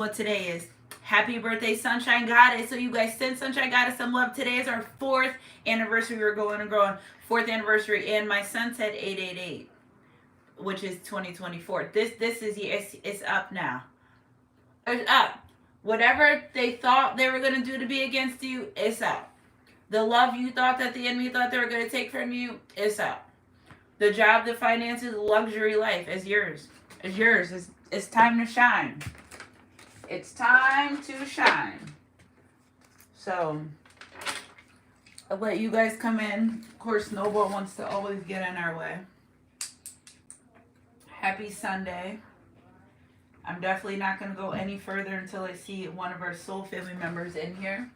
what today is. Happy birthday, Sunshine Goddess. So you guys send Sunshine Goddess some love. Today is our fourth anniversary. We're going and growing. Fourth anniversary. And my son said 888, which is 2024. This is, it's up now. It's up. Whatever they thought they were going to do to be against you, it's up. The love you thought that the enemy thought they were going to take from you, it's up. The job, the finances, the luxury life is yours. It's yours. It's time to shine. It's time to shine. So, I'll let you guys come in. Of course, Snowball wants to always get in our way. Happy Sunday. I'm definitely not going to go any further until I see one of our soul family members in here.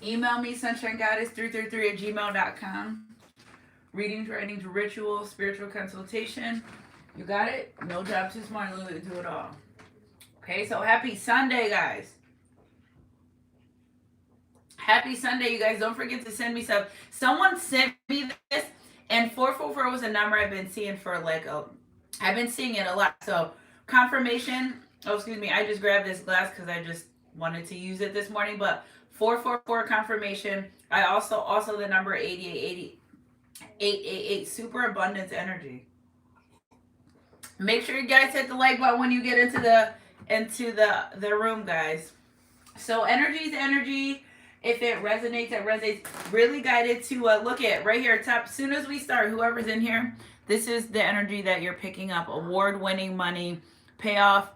Email me, sunshinegoddess333@gmail.com. Readings, writings, ritual, spiritual consultation. You got it? No job too smart. Let me do it all. Okay, so happy Sunday, guys. Happy Sunday, you guys. Don't forget to send me stuff. Someone sent me this, and 444 was a number I've been seeing for I've been seeing it a lot. So confirmation. Oh, excuse me. I just grabbed this glass because I just wanted to use it this morning. But 444 confirmation. I also the number 888 super abundance energy. Make sure you guys hit the like button when you get into the room, guys. So energy is energy. If it resonates, it resonates. Really guided to look at right here top. As soon as we start, whoever's in here, this is the energy that you're picking up. Award-winning money, payoff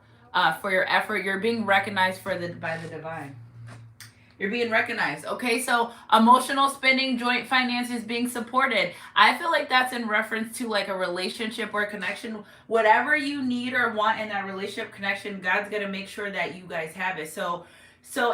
for your effort. You're being recognized by the divine. You're being recognized. Okay, so emotional spending, joint finances being supported. I feel like that's in reference to like a relationship or a connection. Whatever you need or want in that relationship connection, God's gonna make sure that you guys have it. So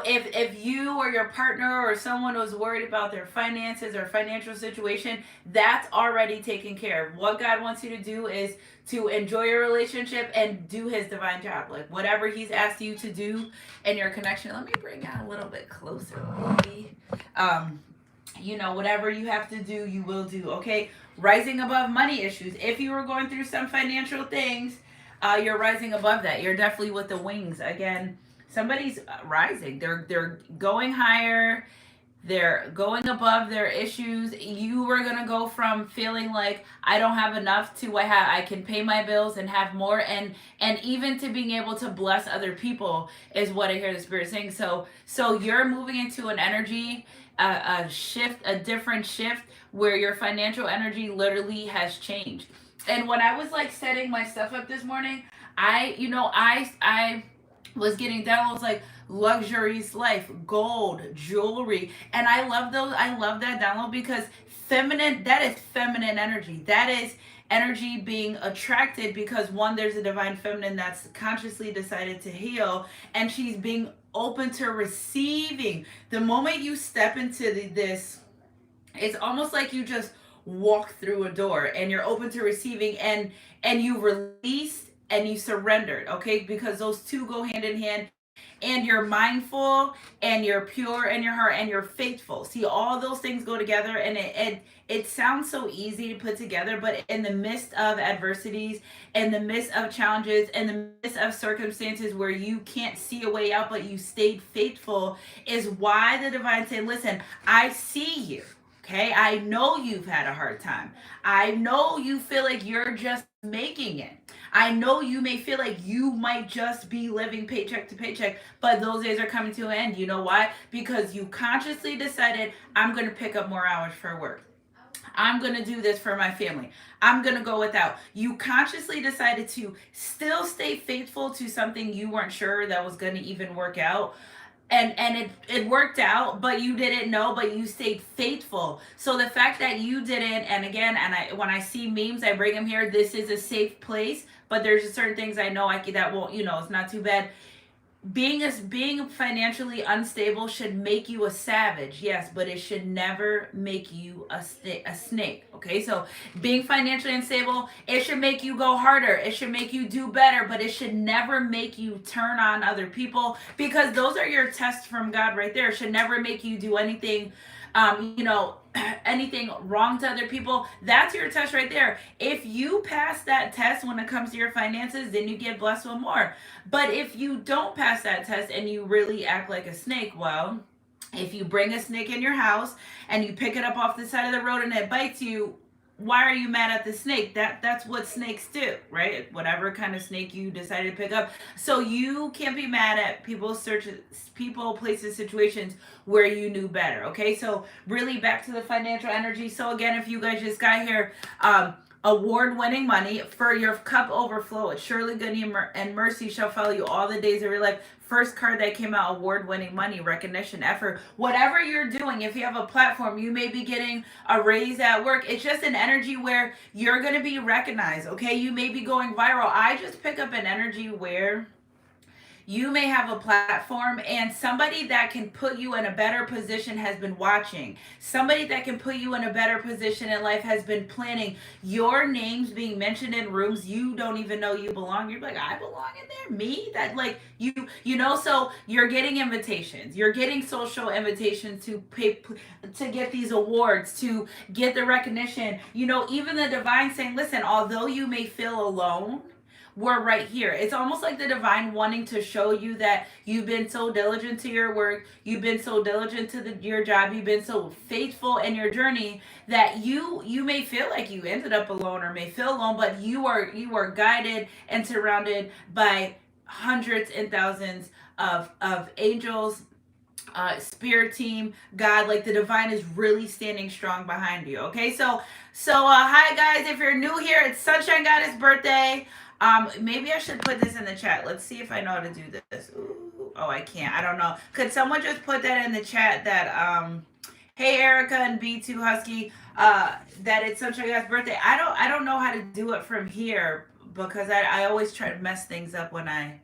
if you or your partner or someone was worried about their finances or financial situation, that's already taken care of. What God wants you to do is to enjoy your relationship and do his divine job. Like whatever he's asked you to do in your connection. Let me bring out a little bit closer. Whatever you have to do, you will do. Okay. Rising above money issues. If you were going through some financial things, you're rising above that. You're definitely with the wings. Again, somebody's rising. They're going higher. They're going above their issues. You were gonna go from feeling like I don't have enough to I can pay my bills and have more, and even to being able to bless other people is what I hear the spirit saying. So you're moving into an energy, a shift, a different shift where your financial energy literally has changed. And when I was like setting my stuff up this morning, I was getting downloads like luxurious life, gold, jewelry. And I love those. I love that download because that is feminine energy. That is energy being attracted because one, there's a divine feminine that's consciously decided to heal, and she's being open to receiving. The moment you step into this, it's almost like you just walk through a door and you're open to receiving, and you released and you surrendered, okay? Because those two go hand in hand. And you're mindful and you're pure in your heart and you're faithful. See, all those things go together, and it sounds so easy to put together, but in the midst of adversities, in the midst of challenges, in the midst of circumstances where you can't see a way out, but you stayed faithful, is why the divine said, listen, I see you. Okay, I know you've had a hard time. I know you feel like you're just making it. I know you may feel like you might just be living paycheck to paycheck, but those days are coming to an end. You know why? Because you consciously decided, I'm going to pick up more hours for work. I'm going to do this for my family. I'm going to go without. You consciously decided to still stay faithful to something you weren't sure that was going to even work out. And it worked out, but you didn't know, but you stayed faithful. So the fact that you didn't, and again, when I see memes, I bring them here. This is a safe place, but there's just certain things I know that won't, it's not too bad. Being financially unstable should make you a savage, yes, but it should never make you a snake. Okay, so being financially unstable, it should make you go harder. It should make you do better, but it should never make you turn on other people, because those are your tests from God right there. It should never make you do anything anything wrong to other people. That's your test right there. If you pass that test when it comes to your finances, then you get blessed with more. But if you don't pass that test and you really act like a snake, well, if you bring a snake in your house and you pick it up off the side of the road and it bites you, why are you mad at the snake? That's what snakes do, right? Whatever kind of snake you decided to pick up. So you can't be mad at people, places, situations where you knew better. Okay, so really back to the financial energy. So again, if you guys just got here, award-winning money for your cup overflow. It's surely goodness and mercy shall follow you all the days of your life. First card that came out, award-winning money, recognition, effort. Whatever you're doing, if you have a platform, you may be getting a raise at work. It's just an energy where you're going to be recognized, okay? You may be going viral. I just pick up an energy where you may have a platform and somebody that can put you in a better position has been watching. Somebody that can put you in a better position in life has been planning. Your name's being mentioned in rooms you don't even know you belong. You're like, I belong in there? Me? That like so you're getting invitations. You're getting social invitations to pay, to get these awards, to get the recognition. Even the divine saying, listen, although you may feel alone, we're right here. It's almost like the divine wanting to show you that you've been so diligent to your work, you've been so diligent to your job, you've been so faithful in your journey that you may feel like you ended up alone or may feel alone, but you are guided and surrounded by hundreds and thousands of angels, spirit team, God, like the divine is really standing strong behind you. Okay, so hi guys, if you're new here, it's Sunshine Goddess birthday. Maybe I should put this in the chat. Let's see if I know how to do this. Ooh, oh, I can't. I don't know. Could someone just put that in the chat that hey Erica and B2 Husky, that it's Sunshine Goddess birthday. I don't know how to do it from here because I always try to mess things up when I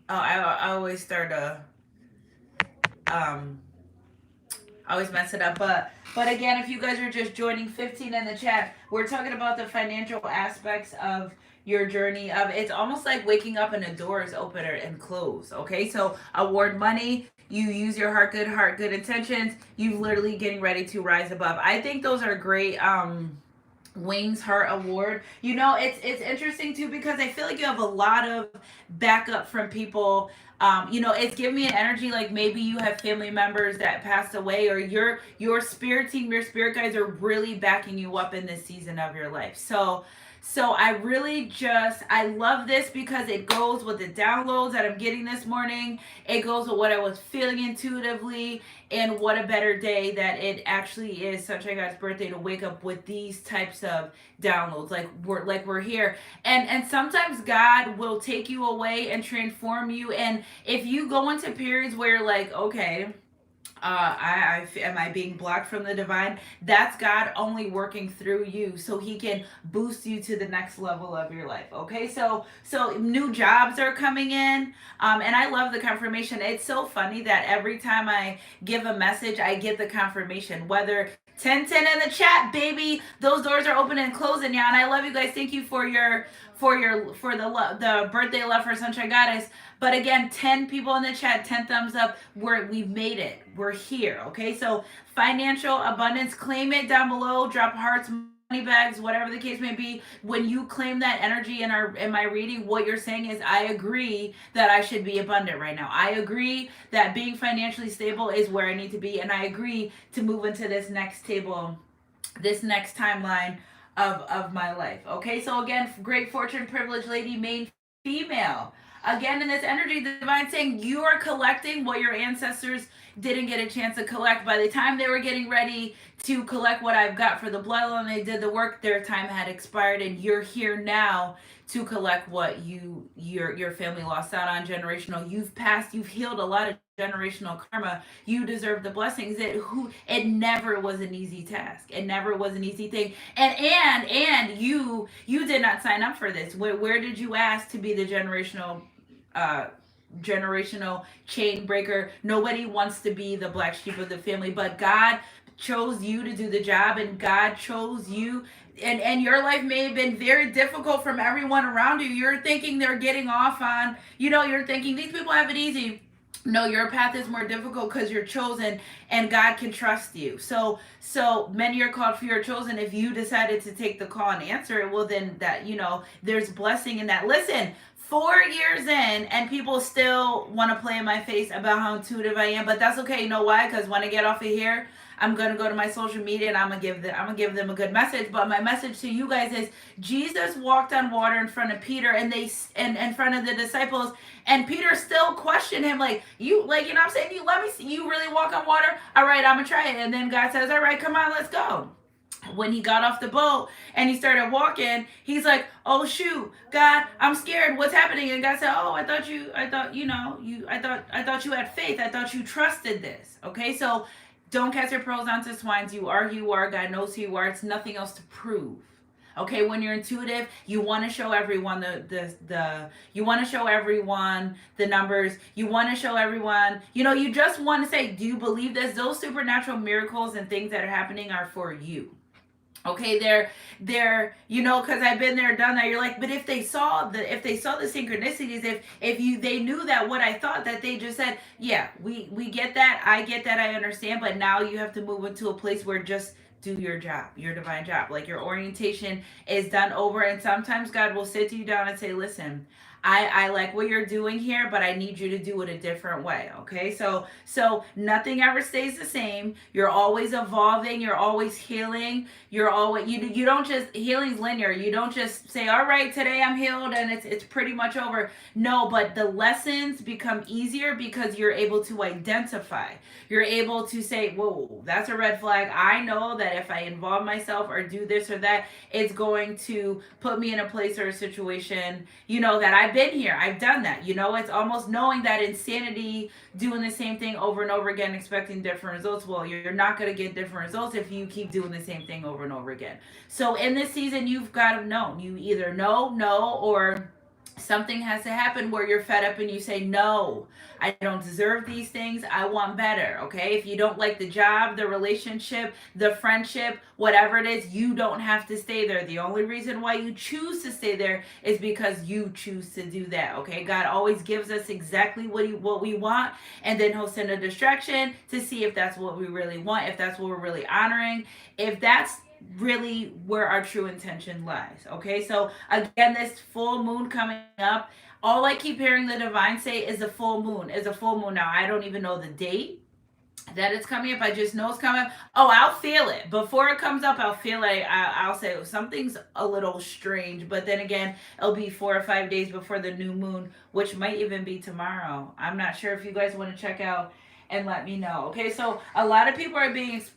always start to um I always mess it up. But again, if you guys are just joining, 15 in the chat, we're talking about the financial aspects of your journey. Of it's almost like waking up and a door is open and closed. Okay, so award money. You use your heart good intentions. You literally getting ready to rise above. I think those are great. Wings Heart Award. It's interesting too because I feel like you have a lot of backup from people. It's giving me an energy like maybe you have family members that passed away, or your spirit team, your spirit guides are really backing you up in this season of your life. So I really I love this because it goes with the downloads that I'm getting this morning. It goes with what I was feeling intuitively, and what a better day that it actually is Sunshine God's birthday to wake up with these types of downloads. Like we're here, and sometimes God will take you away and transform you. And if you go into periods where you're like, okay, am I being blocked from the divine? That's God only working through you so he can boost you to the next level of your life. Okay, so new jobs are coming in, and I love the confirmation. It's so funny that every time I give a message, I get the confirmation. Whether 1010 in the chat, baby, those doors are open and closing, yeah. And I love you guys. Thank you for the birthday love for Sunshine Goddess. But again, 10 people in the chat, 10 thumbs up. We've made it. We're here. Okay, so financial abundance, claim it down below. Drop hearts, money bags, whatever the case may be. When you claim that energy in my reading, what you're saying is, I agree that I should be abundant right now. I agree that being financially stable is where I need to be, and I agree to move into this next table, this next timeline of my life. Okay, so again, great fortune, privilege, lady, main female. Again, in this energy, the divine saying you are collecting what your ancestors didn't get a chance to collect. By the time they were getting ready to collect what I've got for the bloodline, they did the work, their time had expired, and you're here now to collect what your family lost out on. Generational, you've healed a lot of generational karma. You deserve the blessings. It never was an easy task. It never was an easy thing. And you did not sign up for this. Where did you ask to be the generational chain breaker? Nobody wants to be the black sheep of the family, but God chose you to do the job, and God chose you. And your life may have been very difficult from everyone around you. You're thinking they're getting off on, you're thinking these people have it easy. No, your path is more difficult because you're chosen and God can trust you. So many are called, few are chosen. If you decided to take the call and answer it, well then that, there's blessing in that. Listen, 4 years in and people still want to play in my face about how intuitive I am, but that's okay. You know why? Because when I get off of here, I'm gonna go to my social media and I'm gonna give them a good message. But my message to you guys is Jesus walked on water in front of Peter and and in front of the disciples, and Peter still questioned him, like, I'm saying, you let me see, you really walk on water? All right, I'm gonna try it. And then God says, all right, come on, let's go. When he got off the boat and he started walking, he's like, oh shoot, God, I'm scared, what's happening? And God said, oh, I thought you had faith, I thought you trusted this. Okay, so don't cast your pearls onto swines. You are who you are. God knows who you are. It's nothing else to prove. Okay, when you're intuitive, you want to show everyone the you want to show everyone the numbers. You want to show everyone, you just want to say, do you believe this? Those supernatural miracles and things that are happening are for you. Okay, because I've been there, done that. You're like, but if they saw the synchronicities, if they knew that what I thought, that they just said, yeah, we get that, I get that, I understand, but now you have to move into a place where just do your job, your divine job. Like, your orientation is done over, and sometimes God will sit you down and say, listen, I like what you're doing here, but I need you to do it a different way. Okay, so nothing ever stays the same. You're always evolving. You're always healing. You don't just, healing's linear. You don't just say, all right, today I'm healed and it's pretty much over. No, but the lessons become easier because you're able to identify. You're able to say, whoa, that's a red flag. I know that if I involve myself or do this or that, it's going to put me in a place or a situation, that I've been here. I've done that. It's almost knowing that insanity, doing the same thing over and over again, expecting different results. Well, you're not going to get different results if you keep doing the same thing over and over again. So in this season, you've got to know. You either know, or something has to happen where you're fed up and you say, no, I don't deserve these things, I want better. Okay, if you don't like the job, the relationship, the friendship, whatever it is, you don't have to stay there. The only reason why you choose to stay there is because you choose to do that. Okay, God always gives us exactly what we want, and then he'll send a distraction to see if that's what we really want, if that's what we're really honoring, if that's really where our true intention lies. Okay, so again, this full moon coming up, all I keep hearing the divine say is a full moon, is a full moon. Now, I don't even know the date that it's coming up. I just know it's coming up. Oh, I'll feel it before it comes up. I'll feel it. I'll say, oh, something's a little strange, but then again, it'll be 4 or 5 days before the new moon, which might even be tomorrow. I'm not sure. If you guys want to check out and let me know. Okay, so a lot of people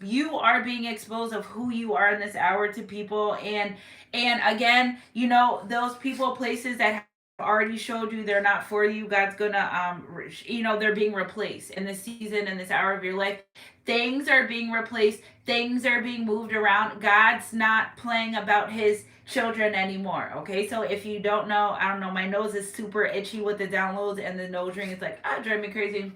you are being exposed of who you are in this hour to people, and again, those people, places that have already showed you they're not for you, God's gonna they're being replaced in this season, in this hour of your life. Things are being replaced, things are being moved around. God's not playing about his children anymore. Okay, so if you don't know, I don't know, my nose is super itchy with the downloads and the nose ring. It's like, drive me crazy.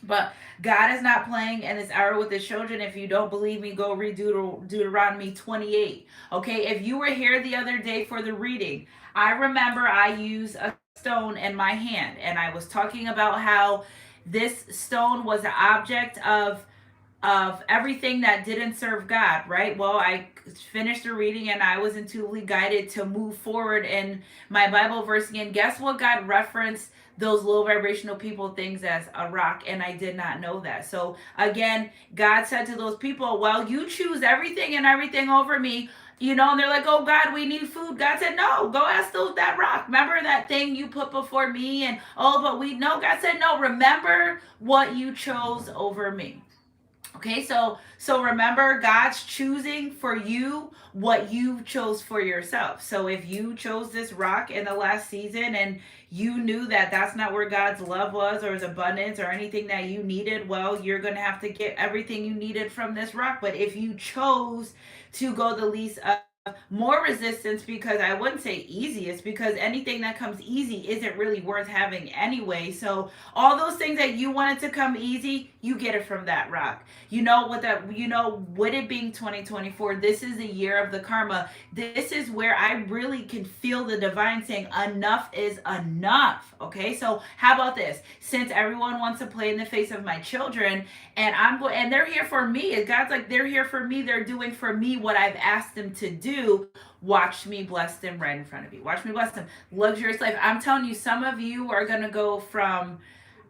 But God is not playing in this hour with his children. If you don't believe me, go read Deuteronomy 28. Okay, if you were here the other day for the reading, I remember I used a stone in my hand, and I was talking about how this stone was an object of everything that didn't serve God, right? Well, I finished the reading and I was intuitively guided to move forward in my Bible verse again. Guess what? God referenced those low vibrational people things as a rock, and I did not know that. So again, God said to those people, well, you choose everything and everything over me, and they're like, oh God, we need food. God said, no, go ask that rock. Remember that thing you put before me? And no, God said, no, remember what you chose over me. Okay, so remember, God's choosing for you what you chose for yourself. So if you chose this rock in the last season and you knew that that's not where God's love was or his abundance or anything that you needed, well, you're going to have to get everything you needed from this rock. But if you chose to go the least more resistance, because I wouldn't say easiest, because anything that comes easy isn't really worth having anyway. So all those things that you wanted to come easy, you get it from that rock. With it being 2024, this is the year of the karma. This is where I really can feel the divine saying enough is enough. Okay, so how about this? Since everyone wants to play in the face of my children, and they're here for me, and God's like, they're here for me, they're doing for me what I've asked them to do. Watch me bless them right in front of you. Watch me bless them. Luxurious life. I'm telling you, some of you are gonna go from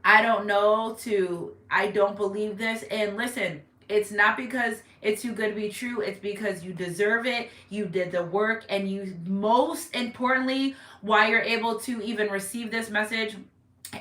I don't know to I don't believe this. And listen, it's not because it's too good to be true. It's because you deserve it. You did the work, and you, most importantly, why you're able to even receive this message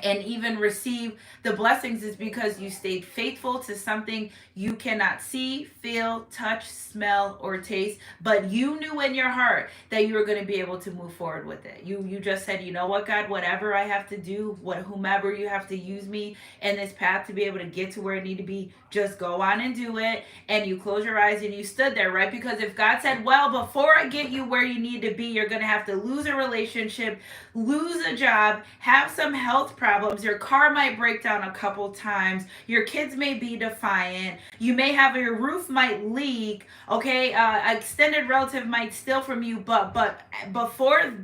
and even receive the blessings is because you stayed faithful to something you cannot see, feel, touch, smell, or taste, but you knew in your heart that you were going to be able to move forward with it. You just said, you know what, God, whatever I have to do, whomever you have to use me in this path to be able to get to where I need to be, just go on and do it. And you close your eyes and you stood there, right? Because if God said, well, before I get you where you need to be, you're going to have to lose a relationship, lose a job, have some health problems, your car might break down a couple times, your kids may be defiant, you may have your roof might leak, okay, extended relative might steal from you, but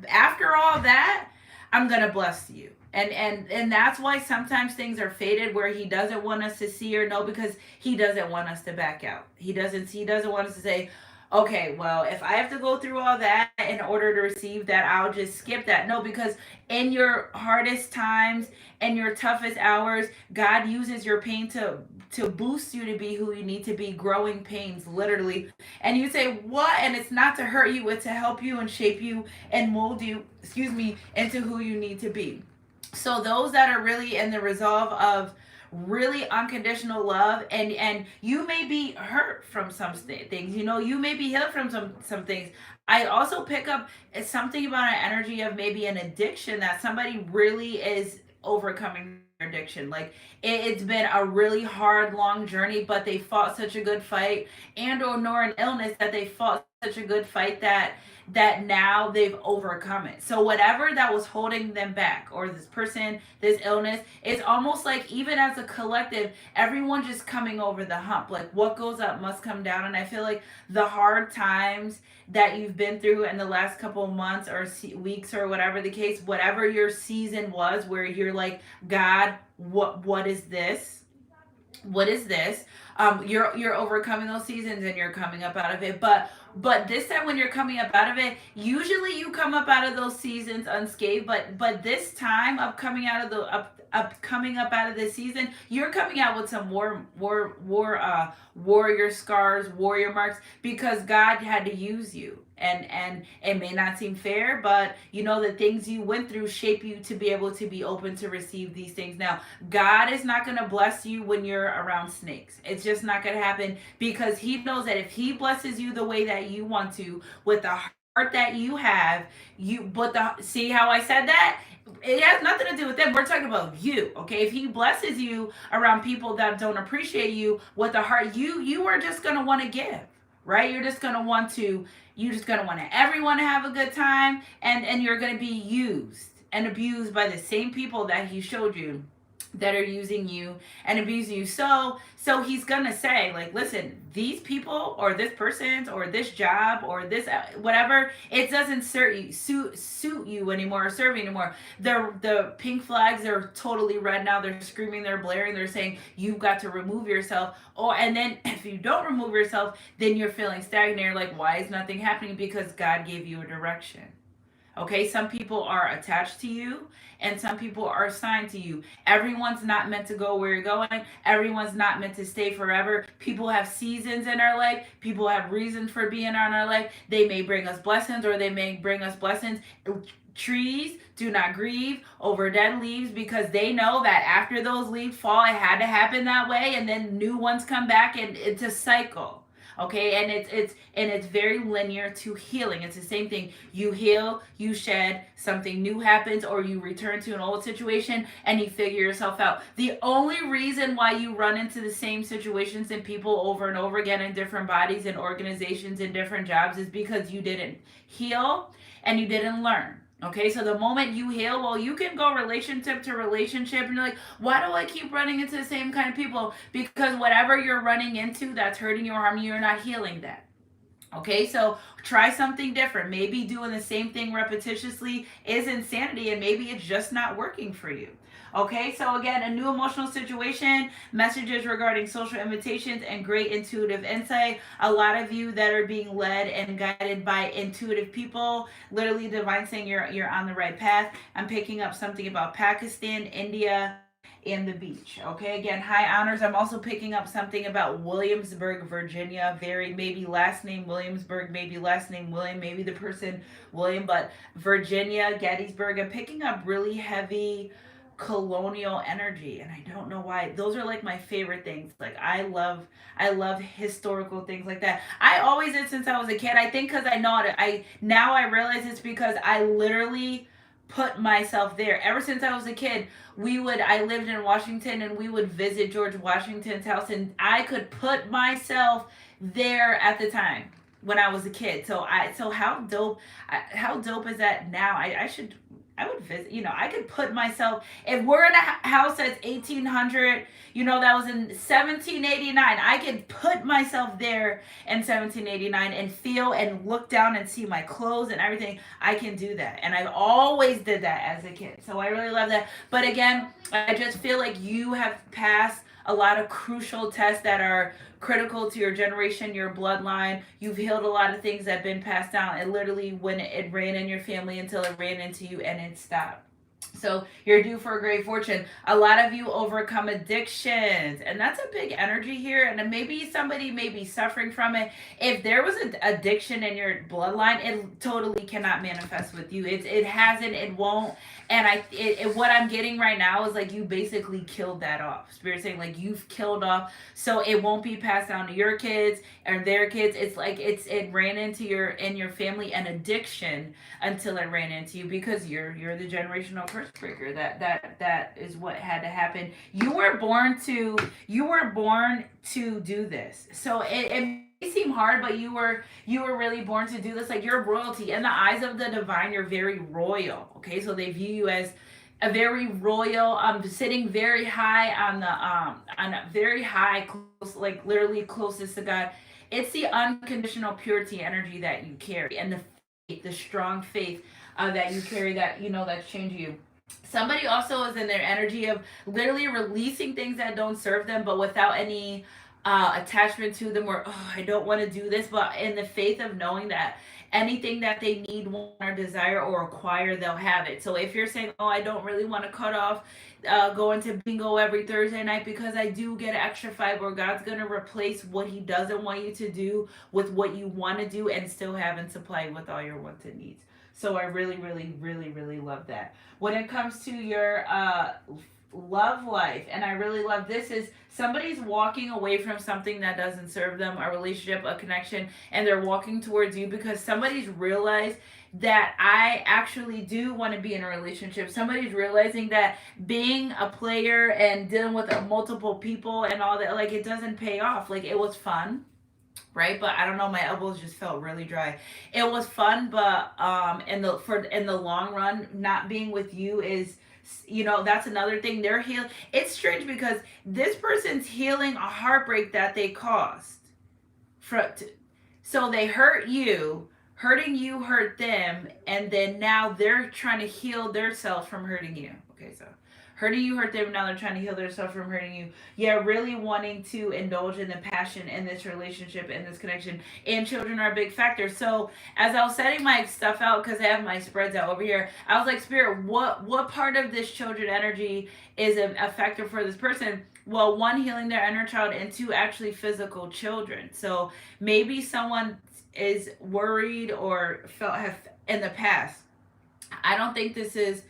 after all that, I'm going to bless you. And that's why sometimes things are fated where he doesn't want us to see or know, because he doesn't want us to back out. He doesn't want us to say, okay, well, if I have to go through all that in order to receive that, I'll just skip that. No, because in your hardest times and your toughest hours, God uses your pain to boost you to be who you need to be, growing pains, literally. And you say, what? And it's not to hurt you, it's to help you and shape you and mold you, into who you need to be. So those that are really in the resolve of really unconditional love, and you may be hurt from some things, you may be healed from some things. I also pick up something about an energy of maybe an addiction, that somebody really is overcoming their addiction. Like it's been a really hard long journey, but they fought such a good fight, and or nor an illness that they fought such a good fight that now they've overcome it. So whatever that was holding them back, or this person, this illness, it's almost like even as a collective, everyone just coming over the hump. Like what goes up must come down. And I feel like the hard times that you've been through in the last couple of months or weeks or whatever the case, whatever your season was, where you're like, God, what is this? What is this? You're overcoming those seasons and you're coming up out of it. But this time when you're coming up out of it, usually you come up out of those seasons unscathed. But this time of coming out of coming up out of this season, you're coming out with some warrior scars, warrior marks, because God had to use you. And it may not seem fair, but the things you went through shape you to be able to be open to receive these things. Now, God is not going to bless you when you're around snakes. It's just not going to happen, because he knows that if he blesses you the way that you want to, with the heart that you have, see how I said that? It has nothing to do with them. We're talking about you, okay? If he blesses you around people that don't appreciate you with the heart, you are just going to want to give, right? You're just going to want everyone to have a good time, and you're going to be used and abused by the same people that he showed you that are using you and abusing you. So he's gonna say, like, listen, these people or this person or this job or this whatever, it doesn't suit you anymore or serve you anymore. The pink flags are totally red now. They're screaming, they're blaring, they're saying you've got to remove yourself. And then if you don't remove yourself, then you're feeling stagnant. You're like, why is nothing happening? Because God gave you a direction. Okay, some people are attached to you and some people are assigned to you. Everyone's not meant to go where you're going. Everyone's not meant to stay forever. People have seasons in our life. People have reasons for being on our life. They may bring us blessings or they may bring us blessings. Trees do not grieve over dead leaves, because they know that after those leaves fall, it had to happen that way, and then new ones come back, and it's a cycle. Okay, and it's very linear to healing. It's the same thing. You heal, you shed, something new happens, or you return to an old situation and you figure yourself out. The only reason why you run into the same situations and people over and over again in different bodies and organizations and different jobs is because you didn't heal and you didn't learn. Okay, so the moment you heal, well, you can go relationship to relationship and you're like, why do I keep running into the same kind of people? Because whatever you're running into that's hurting you or harming you, you're not healing that. Okay, so try something different. Maybe doing the same thing repetitiously is insanity and maybe it's just not working for you. Okay, so again, a new emotional situation, messages regarding social invitations, and great intuitive insight. A lot of you that are being led and guided by intuitive people, literally divine saying you're on the right path. I'm picking up something about Pakistan, India, and the beach. Okay, again, high honors. I'm also picking up something about Williamsburg, Virginia. Very maybe last name Williamsburg, maybe last name William, maybe the person William, but Virginia, Gettysburg. I'm picking up really heavy colonial energy and I don't know why. Those are like my favorite things. Like I love historical things like that. I always did since I was a kid. I think cuz I know it. I now I realize it's because I literally put myself there. Ever since I was a kid, I lived in Washington and we would visit George Washington's house and I could put myself there at the time when I was a kid. So how dope is that now? I would visit, I could put myself, if we're in a house that's 1800, that was in 1789, I could put myself there in 1789 and feel and look down and see my clothes and everything. I can do that. And I've always did that as a kid. So I really love that. But again, I just feel like you have passed a lot of crucial tests that are critical to your generation, your bloodline. You've healed a lot of things that have been passed down. And literally, when it ran in your family until it ran into you and it stopped. So you're due for a great fortune. A lot of you overcome addictions, and that's a big energy here. And maybe somebody may be suffering from it. If there was an addiction in your bloodline, it totally cannot manifest with you. It hasn't. It won't. And what I'm getting right now is like you basically killed that off. Spirit saying like you've killed off, so it won't be passed down to your kids or their kids. It's like it ran into your family an addiction until it ran into you because you're the generational curse breaker. That is what had to happen. You were born to do this. So it may seem hard, but you were really born to do this. Like you're royalty in the eyes of the divine. You're very royal. Okay, so they view you as a very royal, sitting very high on a very high, close, like literally closest to God. It's the unconditional purity energy that you carry, and the strong faith that you carry that that's changing you. Somebody also is in their energy of literally releasing things that don't serve them, but without any attachment to them, or I don't want to do this, but in the faith of knowing that anything that they need, want, or desire, or acquire, they'll have it. So if you're saying, oh, I don't really want to cut off going to bingo every Thursday night because I do get an extra five, God's going to replace what he doesn't want you to do with what you want to do and still have and supply with all your wants and needs. So I really, really, really, really love that. When it comes to your love life, and I really love this, is somebody's walking away from something that doesn't serve them, a relationship, a connection, and they're walking towards you because somebody's realized that I actually do want to be in a relationship. Somebody's realizing that being a player and dealing with multiple people and all that, like, it doesn't pay off. Like, it was fun, right? But I don't know, my elbows just felt really dry. It was fun, but in the long run, not being with you is, that's another thing. They're healing. It's strange because this person's healing a heartbreak that they caused. So they hurt you, hurting you hurt them, and then now they're trying to heal themselves from hurting you. Okay, so hurting you hurt them, now they're trying to heal themselves from hurting you. Yeah, really wanting to indulge in the passion in this relationship, in this connection. And children are a big factor. So as I was setting my stuff out, because I have my spreads out over here, I was like, Spirit, what part of this children energy is a factor for this person? Well, one, healing their inner child, and two, actually physical children. So maybe someone is worried or have in the past. I don't think this is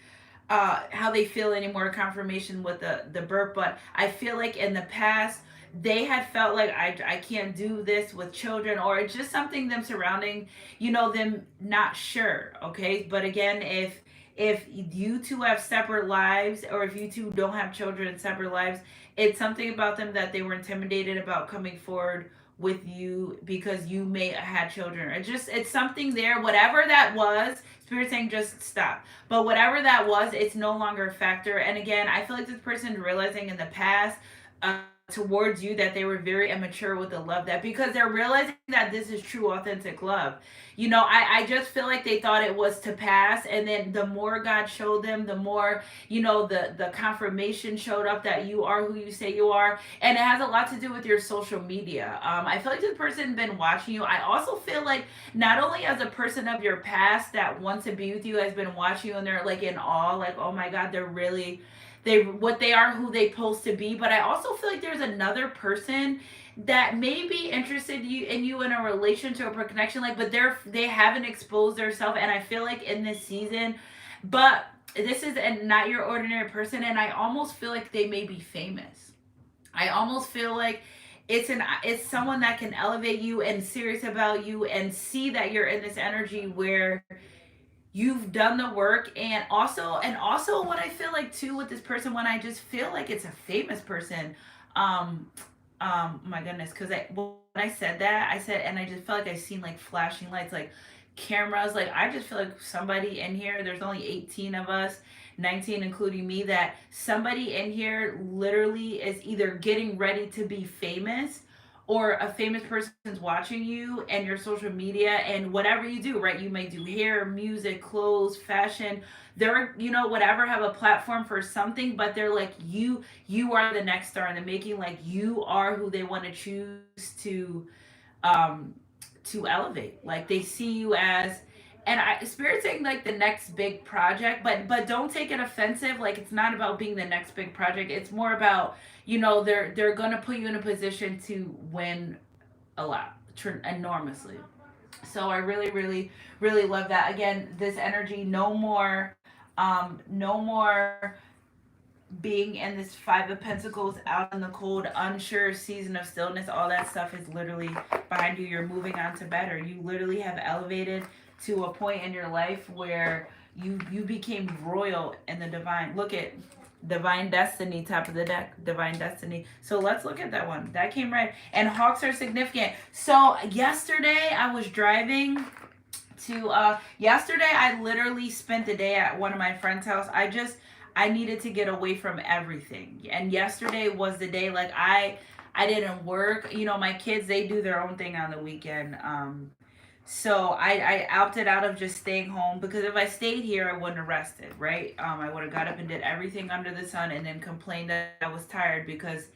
how they feel anymore, confirmation with the birth, but I feel like in the past they had felt like I can't do this with children, or it's just something them surrounding, them not sure. Okay, but again, if you two have separate lives, or if you two don't have children, separate lives, it's something about them that they were intimidated about coming forward with you because you may have had children. It's something there, whatever that was. Spirit saying just stop. But whatever that was, it's no longer a factor. And again, I feel like this person realizing in the past, towards you, that they were very immature with the love, that because they're realizing that this is true authentic love. I just feel like they thought it was to pass, and then the more God showed them, the more, the confirmation showed up that you are who you say you are. And it has a lot to do with your social media. I feel like this person been watching you. I also feel like not only as a person of your past that wants to be with you has been watching you, and they're like in awe, like, oh my God, they're really, what they are, who they supposed to be. But I also feel like there's another person that may be interested in you in a relationship or connection, like, but they haven't exposed themselves. And I feel like in this season, but this is not your ordinary person, and I almost feel like they may be famous. I almost feel like it's someone that can elevate you and serious about you and see that you're in this energy where you've done the work. And also what I feel like too with this person, when I just feel like it's a famous person, um my goodness, because when I said that, I said, and I just felt like I seen like flashing lights, like cameras, like I just feel like somebody in here, there's only 18 of us, 19 including me, that somebody in here literally is either getting ready to be famous, or a famous person's watching you and your social media and whatever you do, right? You may do hair, music, clothes, fashion. They're, whatever, have a platform for something, but they're like, you are the next star in the making. Like, you are who they want to choose um to elevate. Like, they see you as, and Spirit saying like the next big project, but don't take it offensive. Like, it's not about being the next big project. It's more about, they're gonna put you in a position to win a lot, enormously. So I really, really, really love that. Again, this energy, no more being in this Five of Pentacles, out in the cold, unsure, season of stillness. All that stuff is literally behind you. You're moving on to better. You literally have elevated to a point in your life where you became royal in the divine. Look at divine destiny, top of the deck, divine destiny. So let's look at that one. That came right. And hawks are significant. So yesterday I was driving yesterday I literally spent the day at one of my friend's house. I needed to get away from everything. And yesterday was the day, like, I didn't work. My kids, they do their own thing on the weekend. So I opted out of just staying home, because if I stayed here, I wouldn't have rested, right? I would have got up and did everything under the sun and then complained that I was tired, because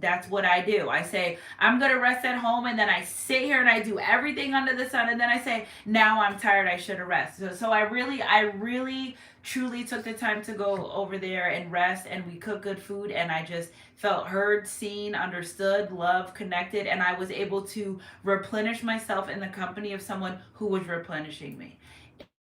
that's what I do. I say, I'm gonna rest at home, and then I sit here and I do everything under the sun, and then I say, now I'm tired, I should have rested. So I really truly took the time to go over there and rest, and we cooked good food, and I just felt heard, seen, understood, loved, connected, and I was able to replenish myself in the company of someone who was replenishing me.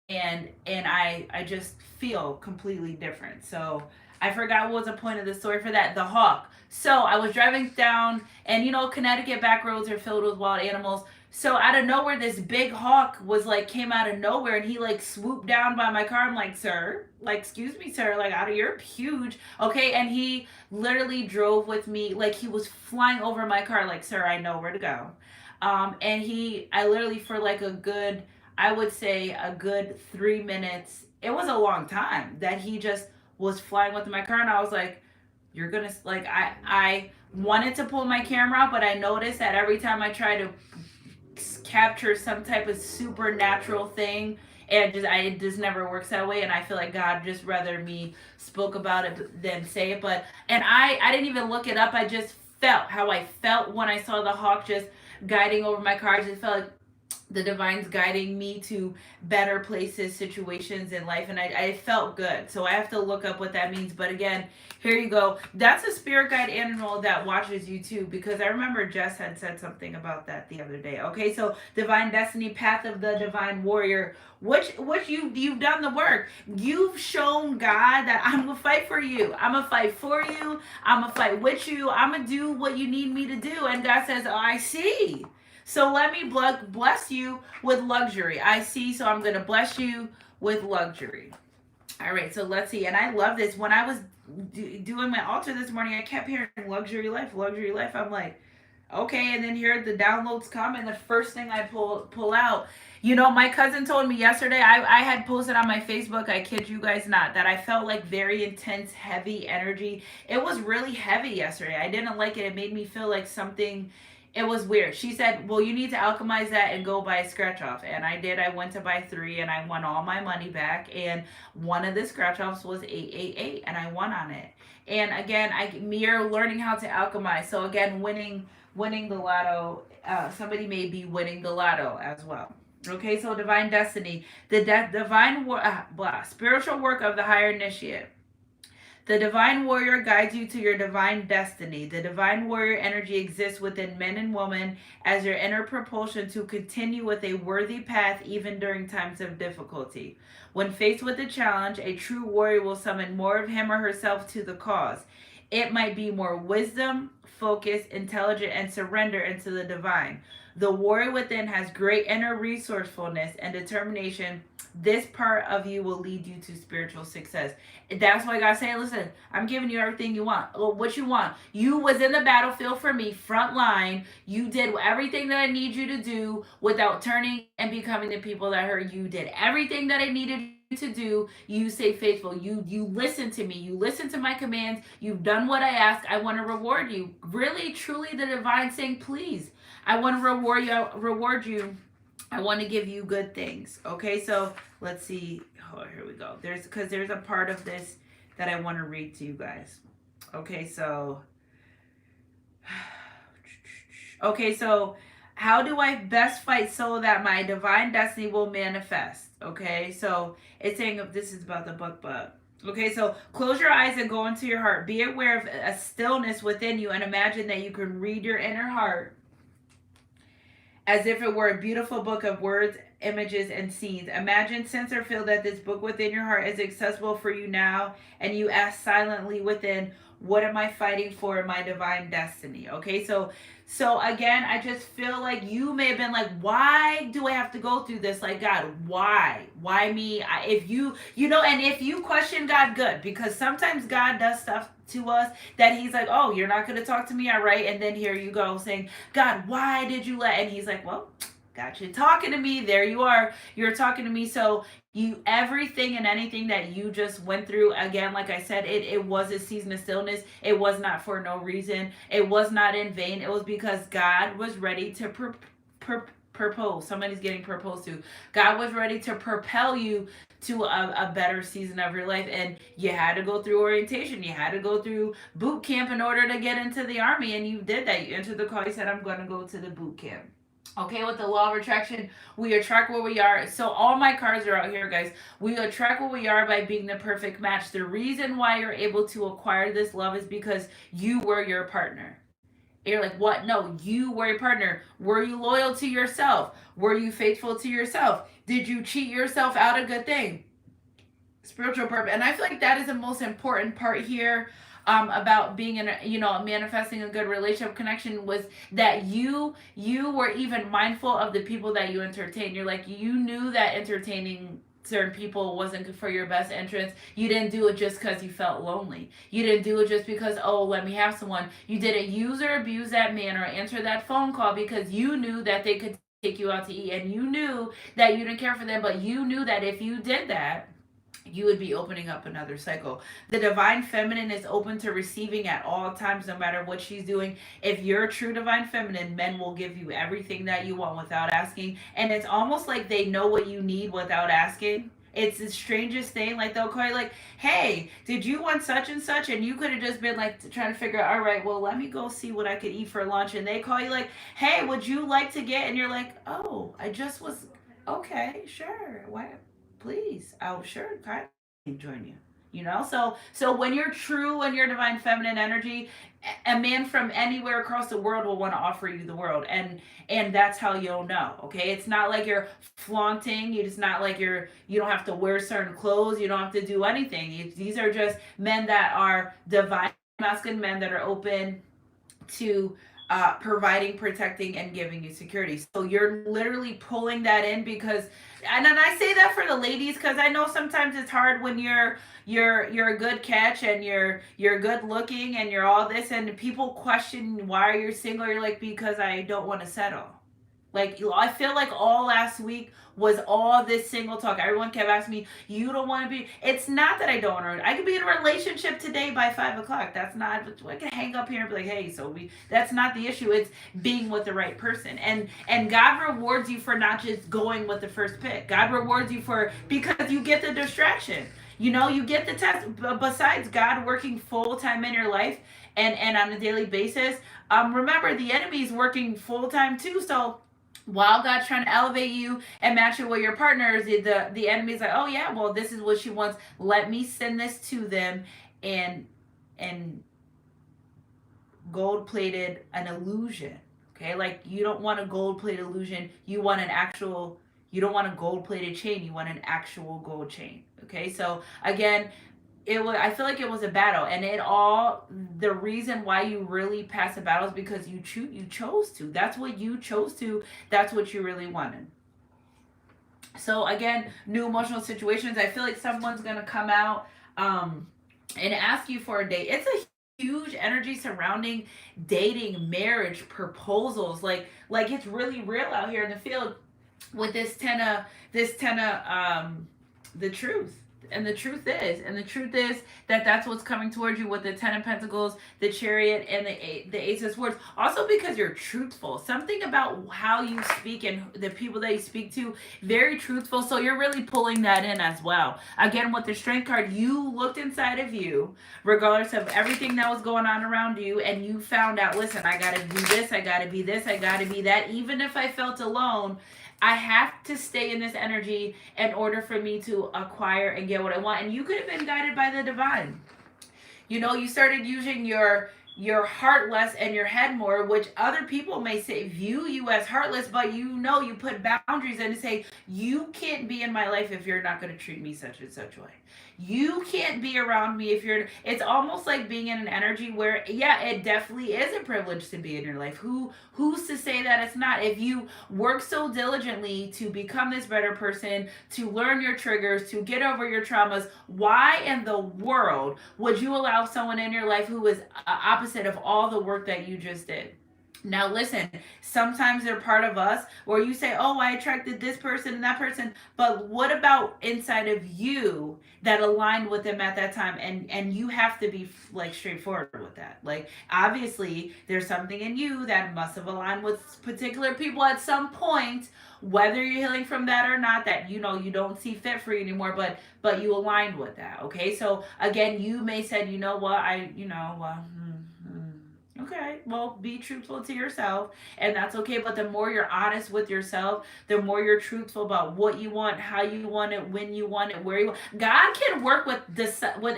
And I just feel completely different. So I forgot what was the point of the story for that. The hawk. So I was driving down, and Connecticut back roads are filled with wild animals. So out of nowhere, this big hawk came out of nowhere, and he swooped down by my car. I'm like, sir, excuse me, sir, you're huge, okay? And he literally drove with me, he was flying over my car, sir, I know where to go. And I literally, for I would say a good 3 minutes. It was a long time that he just was flying with my car, and I was like, you're gonna I wanted to pull my camera out, but I noticed that every time I try to capture some type of supernatural thing, it just never works that way. And I feel like God just rather me spoke about it than say it. And I didn't even look it up. I just felt how I felt when I saw the hawk just guiding over my car. I just felt like The divine's guiding me to better places, situations in life, and I felt good. So I have to look up what that means. But again, here you go. That's a spirit guide animal that watches you too, because I remember Jess had said something about that the other day. Okay, so divine destiny, path of the divine warrior. Which you've done the work. You've shown God that I'm gonna fight for you. I'm gonna fight for you. I'm gonna fight with you. I'm gonna do what you need me to do. And God says, "Oh, I see. So let me bless you with luxury. I see, so I'm going to bless you with luxury." All right, so let's see. And I love this. When I was doing my altar this morning, I kept hearing luxury life, luxury life. I'm like, okay. And then here the downloads come, and the first thing I pull out, my cousin told me yesterday, I had posted on my Facebook, I kid you guys not, that I felt like very intense, heavy energy. It was really heavy yesterday. I didn't like it. It made me feel like something, it was weird. She said, "Well, you need to alchemize that and go buy a scratch off." And I did. I went to buy 3 and I won all my money back. And one of the scratch offs was 888 and I won on it. And again, me learning how to alchemize. So again, winning the lotto. Somebody may be winning the lotto as well. Okay, so divine destiny, the divine spiritual work of the higher initiate. The divine warrior guides you to your divine destiny. The divine warrior energy exists within men and women as your inner propulsion to continue with a worthy path even during times of difficulty. When faced with a challenge, a true warrior will summon more of him or herself to the cause. It might be more wisdom, focus, intelligence, and surrender into the divine. The warrior within has great inner resourcefulness and determination. This part of you will lead you to spiritual success. That's why God saying, "Listen, I'm giving you everything you want." What you want? You was in the battlefield for me, front line. You did everything that I need you to do without turning and becoming the people that hurt you. Did everything that I needed to do. You stay faithful. You listen to me. You listen to my commands. You've done what I ask. I want to reward you. Really, truly, the divine saying, "Please, I want to reward you. Reward you. I want to give you good things." Okay, so let's see. Oh, here we go. There's a part of this that I want to read to you guys. Okay, so how do I best fight so that my divine destiny will manifest? Okay, so it's saying this is about the book, but okay, so close your eyes and go into your heart. Be aware of a stillness within you and imagine that you can read your inner heart as if it were a beautiful book of words, images, and scenes. Imagine, sense, or feel that this book within your heart is accessible for you now, and you ask silently within, "What am I fighting for in my divine destiny?" Okay, so again, I just feel like you may have been like, "Why do I have to go through this? Like, God, why me?" If and if you question God, good, because sometimes God does stuff to us that he's like, "Oh, you're not going to talk to me, all right?" And then here you go saying, "God, why did you let?" And he's like, "Well, got you talking to me. There you are. You're talking to me." So everything and anything that you just went through, again, like I said, it was a season of stillness. It was not for no reason. It was not in vain. It was because God was ready to propose. Somebody's getting proposed to. God was ready to propel you to a better season of your life, and you had to go through orientation. You had to go through boot camp in order to get into the army, and you did that. You entered the call. You said, "I'm going to go to the boot camp." Okay, with the law of attraction, we attract what we are. So all my cards are out here, guys. We attract what we are by being the perfect match. The reason why you're able to acquire this love is because you were your partner. You're like, "What? No, you were your partner. Were you loyal to yourself? Were you faithful to yourself? Did you cheat yourself out a good thing?" Spiritual purpose. And I feel like that is the most important part here, about being in manifesting a good relationship connection, was that you were even mindful of the people that you entertain. You're like, you knew that entertaining certain people wasn't good for your best interest. You didn't do it just because you felt lonely. You didn't do it just because, "Oh, let me have someone." You didn't use or abuse that man or answer that phone call because you knew that they could take you out to eat, and you knew that you didn't care for them, but you knew that if you did that, you would be opening up another cycle. The divine feminine is open to receiving at all times, no matter what she's doing. If you're a true divine feminine, men will give you everything that you want without asking. And it's almost like they know what you need without asking. It's the strangest thing. Like they'll call you like, "Hey, did you want such and such?" And you could have just been like trying to figure out, all right, well, let me go see what I could eat for lunch. And they call you like, "Hey, would you like to get?" And you're like, "Oh, I just was okay, sure. Why? Please, oh, sure, kind of join you." So when you're true in your divine feminine energy, a man from anywhere across the world will want to offer you the world, and that's how you'll know. Okay, it's not like you're flaunting. It's not like you don't have to wear certain clothes. You don't have to do anything. These are just men that are divine masculine men that are open to providing, protecting, and giving you security. So you're literally pulling that in because, and then I say that for the ladies because I know sometimes it's hard when you're a good catch and you're good looking and you're all this and people question why are you single. You're like, because I don't want to settle. Like I feel like all last week was all this single talk. Everyone kept asking me, "You don't want to be." It's not that I don't want to. I could be in a relationship today by 5 o'clock. That's not. I can hang up here and be like, "Hey, so we." That's not the issue. It's being with the right person, and God rewards you for not just going with the first pick. God rewards you for because you get the distraction. You get the test. Besides God working full time in your life and on a daily basis, remember the enemy's working full time too. So while God's trying to elevate you and match it with your partners, the enemy's like, oh yeah, well this is what she wants. Let me send this to them, and and gold plated an illusion. Okay, like you don't want a gold plated illusion. You want an actual. You don't want a gold plated chain. You want an actual gold chain. Okay, so again, it was. I feel like it was a battle, and it all. The reason why you really pass a battle is because you chose to. That's what you chose to. That's what you really wanted. So again, new emotional situations. I feel like someone's gonna come out and ask you for a date. It's a huge energy surrounding dating, marriage, proposals. Like it's really real out here in the field with this ten of the truth. And the truth is that that's what's coming towards you with the Ten of Pentacles, the Chariot, and the Ace of Swords. Also because you're truthful. Something about how you speak and the people that you speak to, very truthful. So you're really pulling that in as well. Again, with the Strength card, you looked inside of you, regardless of everything that was going on around you, and you found out, listen, I gotta do this, I gotta be this, I gotta be that. Even if I felt alone, I have to stay in this energy in order for me to acquire and get what I want. And you could have been guided by the divine. You started using your heart less and your head more, which other people may say view you as heartless, but you put boundaries in and say you can't be in my life if you're not going to treat me such and such way. You can't be around me if you're. It's almost like being in an energy where, yeah, it definitely is a privilege to be in your life. Who's to say that it's not? If you work so diligently to become this better person, to learn your triggers, to get over your traumas, why in the world would you allow someone in your life who is opposite of all the work that you just did? Now, listen, sometimes they're part of us where you say, oh, I attracted this person and that person. But what about inside of you that aligned with them at that time? And you have to be like straightforward with that. Like, obviously, there's something in you that must have aligned with particular people at some point, whether you're healing from that or not, that you don't see fit for you anymore, but you aligned with that. Okay. So again, you may said, you know what, okay, well, be truthful to yourself, and that's okay. But the more you're honest with yourself, the more you're truthful about what you want, how you want it, when you want it, where you want. God can work with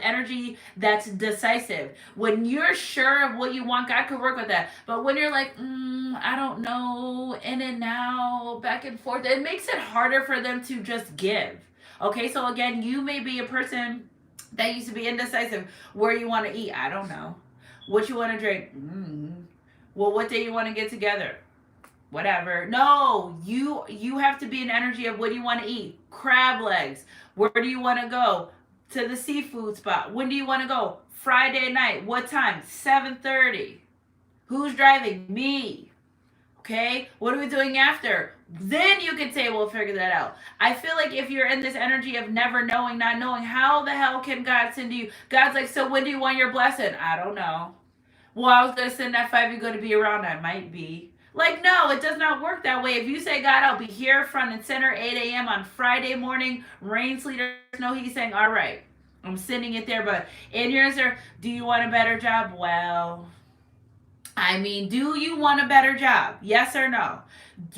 energy that's decisive. When you're sure of what you want, God can work with that. But when you're like, I don't know, in and out, back and forth, it makes it harder for them to just give. Okay, so again, you may be a person that used to be indecisive. Where you want to eat, I don't know. What you want to drink? Well, what day you want to get together? Whatever. No, you have to be an energy of what do you want to eat? Crab legs. Where do you want to go? To the seafood spot. When do you want to go? Friday night. What time? 7:30. Who's driving? Me. Okay, what are we doing after? Then you can say we'll figure that out. I feel like if you're in this energy of never knowing, not knowing, how the hell can God send you? God's like, so when do you want your blessing? I don't know. Well, I was gonna send that 5 you're gonna be around. I might be. Like, no, it does not work that way. If you say, God, I'll be here front and center, 8 a.m. on Friday morning, rain, sleet, or snow, he's saying, all right, I'm sending it there. But in your answer, do you want a better job? Well, I mean, do you want a better job? Yes or no?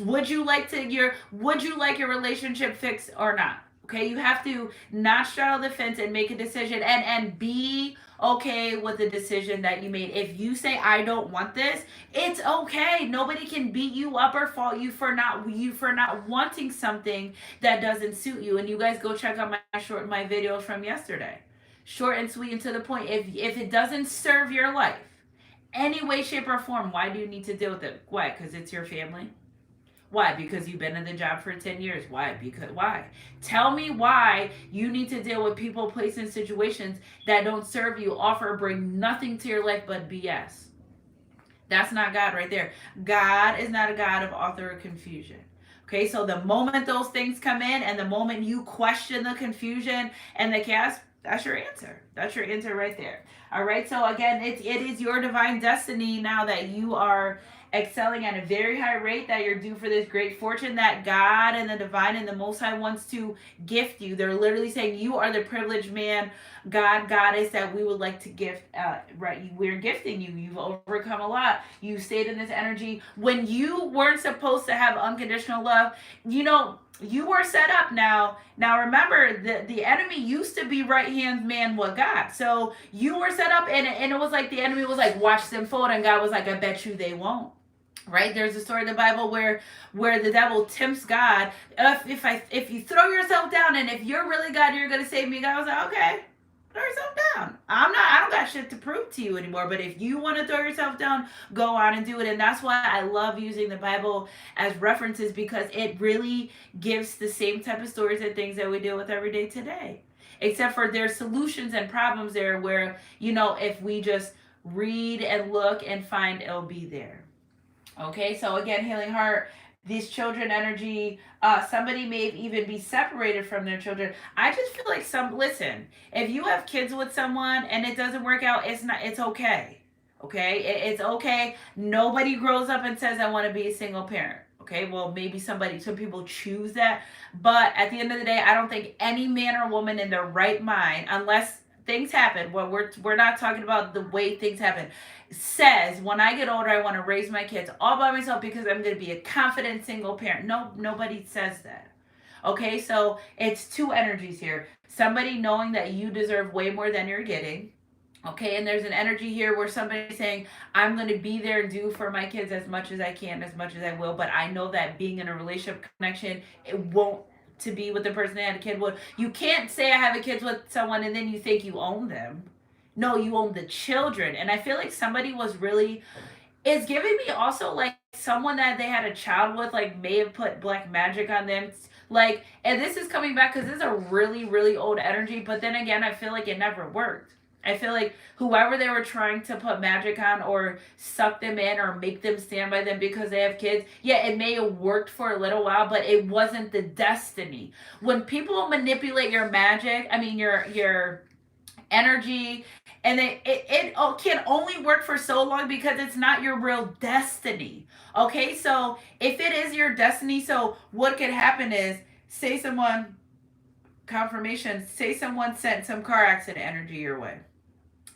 Would you like your relationship fixed or not? Okay, you have to not straddle the fence and make a decision and be okay with the decision that you made. If you say I don't want this, it's okay. Nobody can beat you up or fault you for not wanting something that doesn't suit you. And you guys go check out my videos from yesterday. Short and sweet and to the point. If it doesn't serve your life any way, shape, or form, why do you need to deal with it? Why? Because it's your family? Why? Because you've been in the job for 10 years. Why? Because why? Tell me why you need to deal with people, places, and situations that don't serve you, offer, bring nothing to your life but BS. That's not God right there. God is not a God of author of confusion. Okay, so the moment those things come in and the moment you question the confusion and the chaos, that's your answer. That's your answer right there. All right, so again, it is your divine destiny now that you are excelling at a very high rate, that you're due for this great fortune that God and the divine and the Most High wants to gift you. They're literally saying you are the privileged man, God, goddess that we would like to gift. Right, we're gifting you. You've overcome a lot. You stayed in this energy when you weren't supposed to have unconditional love. You were set up now. Now remember, the enemy used to be right hand man with God. So you were set up, and it was like the enemy was like, watch them fold, and God was like, I bet you they won't. Right, there's a story in the Bible where the devil tempts God. If you throw yourself down, and if you're really God, you're gonna save me. God was like, okay, throw yourself down. I don't got shit to prove to you anymore. But if you want to throw yourself down, go on and do it. And that's why I love using the Bible as references, because it really gives the same type of stories and things that we deal with every day today. Except for there's solutions and problems there where, if we just read and look and find, it'll be there. Okay, so again, healing heart, these children energy, somebody may even be separated from their children. I just feel like listen, if you have kids with someone and it doesn't work out, it's okay. Okay, it's okay. Nobody grows up and says, I want to be a single parent. Okay, well, maybe some people choose that. But at the end of the day, I don't think any man or woman in their right mind, unless things happen, well, we're not talking about the way things happen, says, when I get older, I want to raise my kids all by myself because I'm going to be a confident single parent. No, nobody says that. Okay, so it's two energies here. Somebody knowing that you deserve way more than you're getting. Okay, and there's an energy here where somebody's saying, I'm going to be there and do for my kids as much as I can, as much as I will, but I know that being in a relationship connection, it won't to be with the person that had a kid with. You can't say I have a kid with someone and then you think you own them. No, you own the children. And I feel like somebody was really, it's giving me also like someone that they had a child with, like may have put black magic on them. Like, and this is coming back because this is a really, really old energy. But then again, I feel like it never worked. I feel like whoever they were trying to put magic on or suck them in or make them stand by them because they have kids, yeah, it may have worked for a little while, but it wasn't the destiny. When people manipulate your magic, I mean your energy, and it can only work for so long because it's not your real destiny. Okay, so if it is your destiny, so what could happen is, say someone sent some car accident energy your way,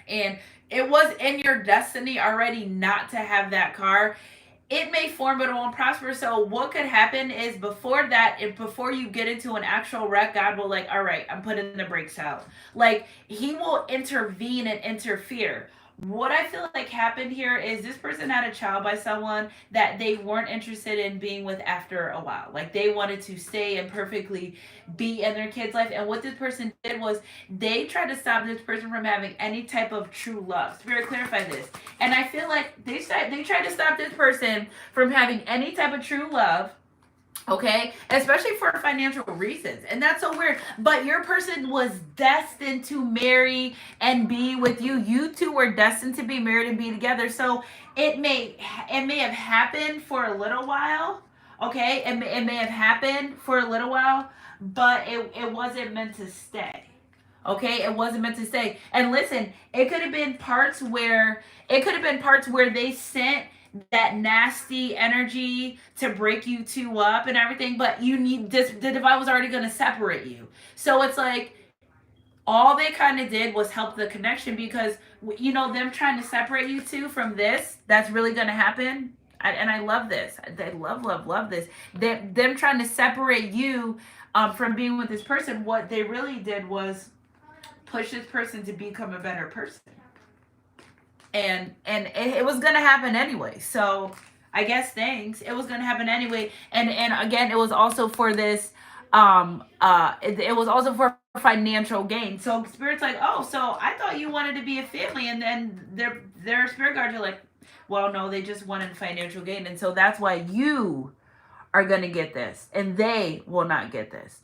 and it was in your destiny already not to have that car. It may form, but it won't prosper. So what could happen is, before you get into an actual wreck, God will like, all right, I'm putting the brakes out. Like, he will intervene and interfere. What I feel like happened here is this person had a child by someone that they weren't interested in being with after a while. Like, they wanted to stay and perfectly be in their kid's life. And what this person did was they tried to stop this person from having any type of true love. Spirit, clarify this. And I feel like they tried to stop this person from having any type of true love. Okay, especially for financial reasons, and that's so weird. But your person was destined to marry and be with you. You two were destined to be married and be together. So it may have happened for a little while. Okay, it may have happened for a little while, but it wasn't meant to stay. Okay, it wasn't meant to stay. And listen, it could have been parts where they sent that nasty energy to break you two up and everything, but you need this, the divine was already going to separate you. So it's like all they kind of did was help the connection, because them trying to separate you two from this, that's really going to happen. And I love this. They love this. Them trying to separate you from being with this person, what they really did was push this person to become a better person. And it was gonna happen anyway. So I guess thanks. It was gonna happen anyway. And again, it was also for this. It was also for financial gain. So spirit's like, oh, so I thought you wanted to be a family, and then their spirit guards are like, well, no, they just wanted financial gain, and so that's why you are gonna get this, and they will not get this.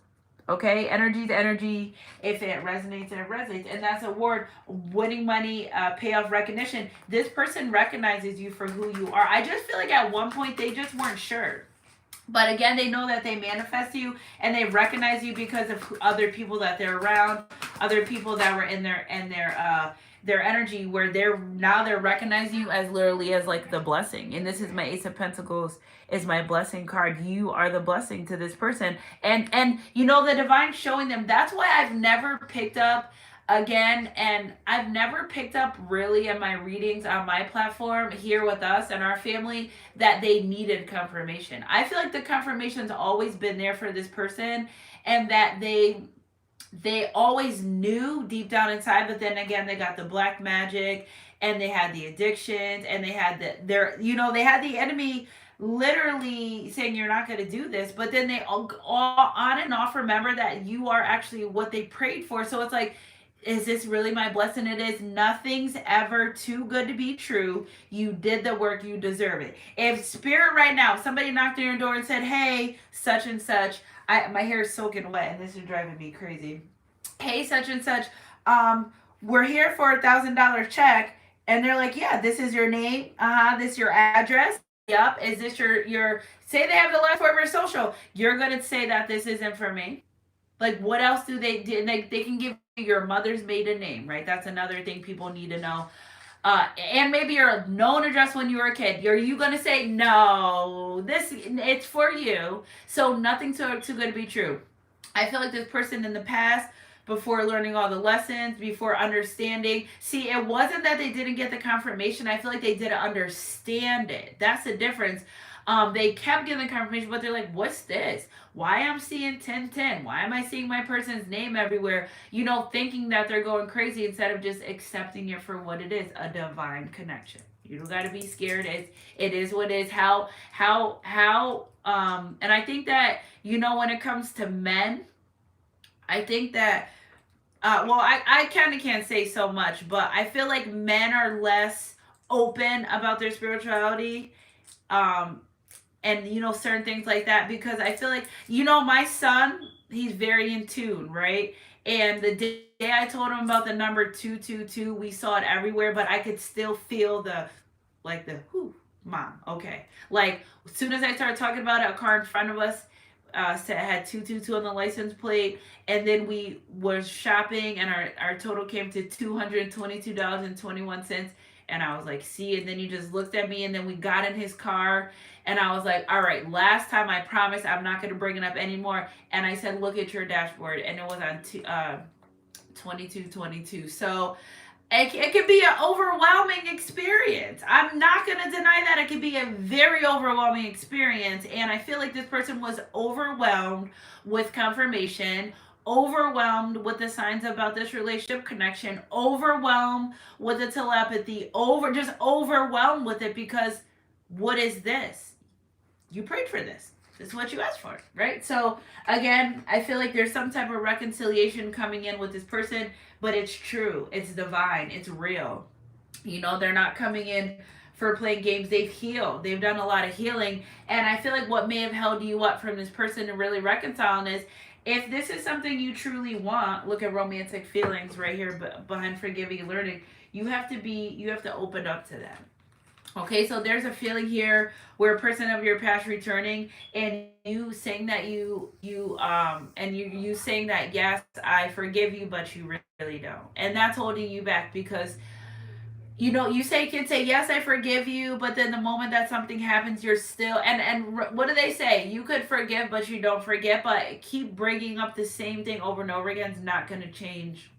Okay, energy to energy. If it resonates, it resonates, and that's a word. Winning money, payoff, recognition. This person recognizes you for who you are. I just feel like at one point they just weren't sure, but again, they know that they manifest you, and they recognize you because of other people that they're around, other people that were in their energy, where they're recognizing you as literally as like the blessing. And this is my Ace of Pentacles, is my blessing card. You are the blessing to this person. And the divine showing them. That's why I've never picked up, again, and I've never picked up really in my readings on my platform here with us and our family that they needed confirmation. I feel like the confirmation's always been there for this person, and that they always knew deep down inside, but then again, they got the black magic, and they had the addictions, and they had they had the enemy literally saying you're not going to do this, but then they all on and off remember that you are actually what they prayed for. So it's like, is this really my blessing? It is. Nothing's ever too good to be true. You did the work, you deserve it. If spirit right now, if somebody knocked on your door and said, hey, such and such, my hair is soaking wet and this is driving me crazy. Hey, such and such, we're here for $1,000 check. And they're like, yeah, this is your name. This is your address. Yep. Is this your say they have the last four of your social? You're going to say that this isn't for me. Like, what else do they do? They can give you your mother's maiden name, right? That's another thing people need to know. And maybe your known address when you were a kid. Are you going to say, no, it's for you? So nothing's too good to be true. I feel like this person in the past, before learning all the lessons, before understanding. See, it wasn't that they didn't get the confirmation. I feel like they didn't understand it. That's the difference. They kept getting the confirmation, but they're like, what's this? Why I'm seeing 1010? Why am I seeing my person's name everywhere? Thinking that they're going crazy instead of just accepting it for what it is, a divine connection. You don't got to be scared. It is what it is. How, and I think that, when it comes to men, I think that, I kind of can't say so much, but I feel like men are less open about their spirituality, and certain things like that, because I feel like, my son, he's very in tune, right? And the day I told him about the number 222, we saw it everywhere, but I could still feel the whoo, mom, okay. Like, as soon as I started talking about it, a car in front of us had 222 on the license plate, and then we was shopping, and our total came to $222.21. And I was like, see, and then he just looked at me, and then we got in his car, and I was like, all right, last time I promise I'm not going to bring it up anymore. And I said, look at your dashboard, and it was on 2222. So it can be an overwhelming experience. I'm not going to deny that. It can be a very overwhelming experience. And I feel like this person was overwhelmed with confirmation, overwhelmed with the signs about this relationship connection, overwhelmed with the telepathy, just overwhelmed with it, because what is this? You prayed for this. This is what you asked for, right? So again, I feel like there's some type of reconciliation coming in with this person, but it's true. It's divine. It's real. They're not coming in for playing games. They've healed. They've done a lot of healing. And I feel like what may have held you up from this person to really reconcile is, if this is something you truly want, look at romantic feelings right here behind forgiving and learning. You have to open up to them. Okay, so there's a feeling here where a person of your past returning, and you saying that you saying that, yes, I forgive you, but you really don't. And that's holding you back, because you know, can say, yes, I forgive you, but then the moment that something happens, you're still, what do they say? You could forgive, but you don't forget, but keep bringing up the same thing over and over again is not going to change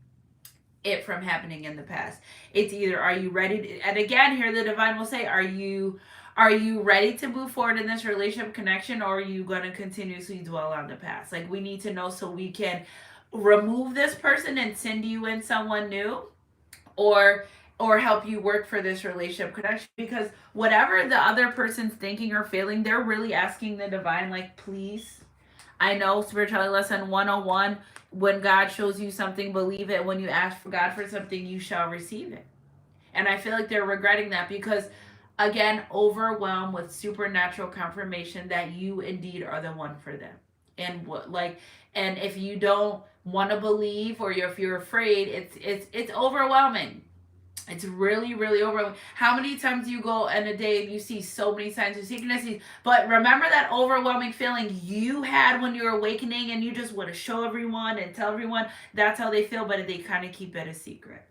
it from happening in the past. It's either, are you ready to, and again, here the divine will say, are you ready to move forward in this relationship connection, or are you going to continuously dwell on the past? Like, we need to know so we can remove this person and send you in someone new, or help you work for this relationship connection, because whatever the other person's thinking or feeling, they're really asking the divine, like, please. I know spirituality lesson 101, when God shows you something, believe it. When you ask for God for something, you shall receive it. And I feel like they're regretting that because, again, overwhelmed with supernatural confirmation that you indeed are the one for them. And what, like, and if you don't want to believe, or if you're afraid, it's overwhelming. It's really, really overwhelming. How many times do you go in a day and you see so many signs of synchronicities? But remember that overwhelming feeling you had when you were awakening, and you just want to show everyone and tell everyone that's how they feel, but they kind of keep it a secret.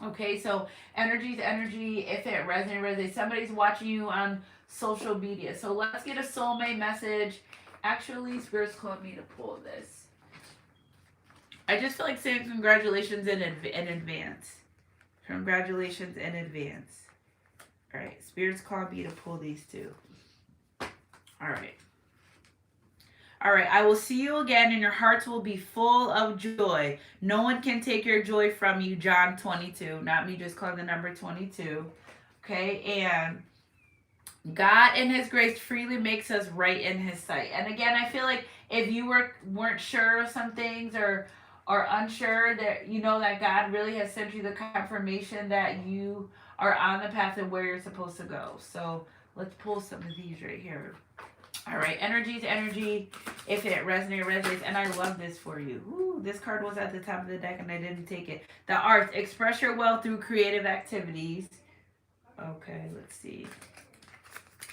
Okay, so energy's energy. If it resonates, somebody's watching you on social media. So let's get a soulmate message. Actually, Spirit's called me to pull this. I just feel like saying congratulations in advance. Congratulations in advance. All right, Spirit's called me to pull these two. All right. All right, I will see you again, and your hearts will be full of joy. No one can take your joy from you, John 22. Not me just calling the number 22. Okay, and God in his grace freely makes us right in his sight. And again, I feel like if you weren't sure of some things, or unsure, that you know that God really has sent you the confirmation that you are on the path of where you're supposed to go. So let's pull some of these right here. All right, energy to energy. If it resonates. And I love this for you. Ooh, this card was at the top of the deck and I didn't take it. The arts. Express your wealth through creative activities. Okay, let's see.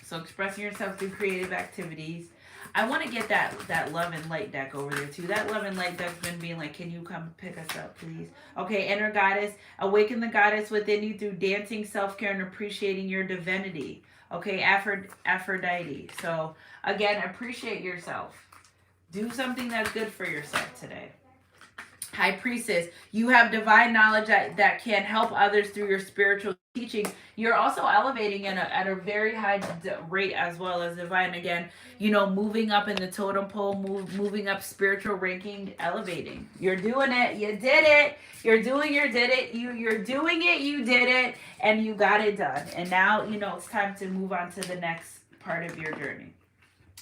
So expressing yourself through creative activities. I want to get that love and light deck over there too. That love and light deck's been being like, can you come pick us up, please? Okay, inner goddess. Awaken the goddess within you through dancing, self-care, and appreciating your divinity. Okay, Aphrodite. So again, appreciate yourself. Do something that's good for yourself today. High priestess, you have divine knowledge that can help others through your spiritual teaching. You're also elevating at a very high rate, as well as divine. Again, you know, moving up in the totem pole, moving up spiritual ranking, elevating. You're doing it. You did it. You're doing it. You're doing it. You did it, and you got it done. And now, you know, it's time to move on to the next part of your journey.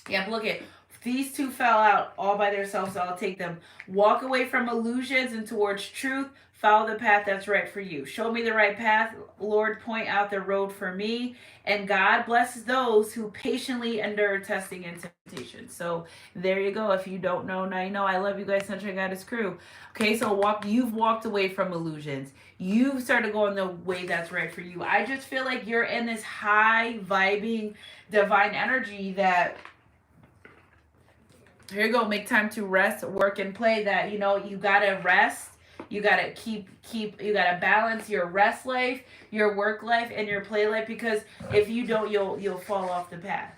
Yep, look at these two fell out all by themselves, so I'll take them. Walk away from illusions and towards truth. Follow the path that's right for you. Show me the right path, Lord. Point out the road for me. And God blesses those who patiently endure testing and temptation. So there you go. If you don't know, now you know. I love you guys, Sunshine Goddess crew. Okay, so you've walked away from illusions. You've started going the way that's right for you. I just feel like you're in this high vibing divine energy that, here you go, make time to rest, work, and play. That, you know, you gotta rest, you gotta you gotta balance your rest life, your work life, and your play life, because if you don't, you'll fall off the path.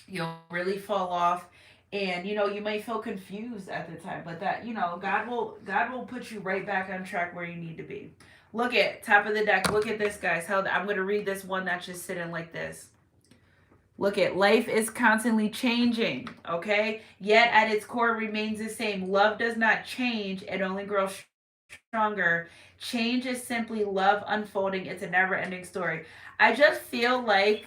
You'll really fall off, and you know, you may feel confused at the time, but that, you know, God will put you right back on track where you need to be. Look at top of the deck. Look at this, guys. I'm going to read this one that's just sitting like this. Look at, life is constantly changing, okay? Yet at its core remains the same. Love does not change. It only grows stronger. Change is simply love unfolding. It's a never-ending story. I just feel like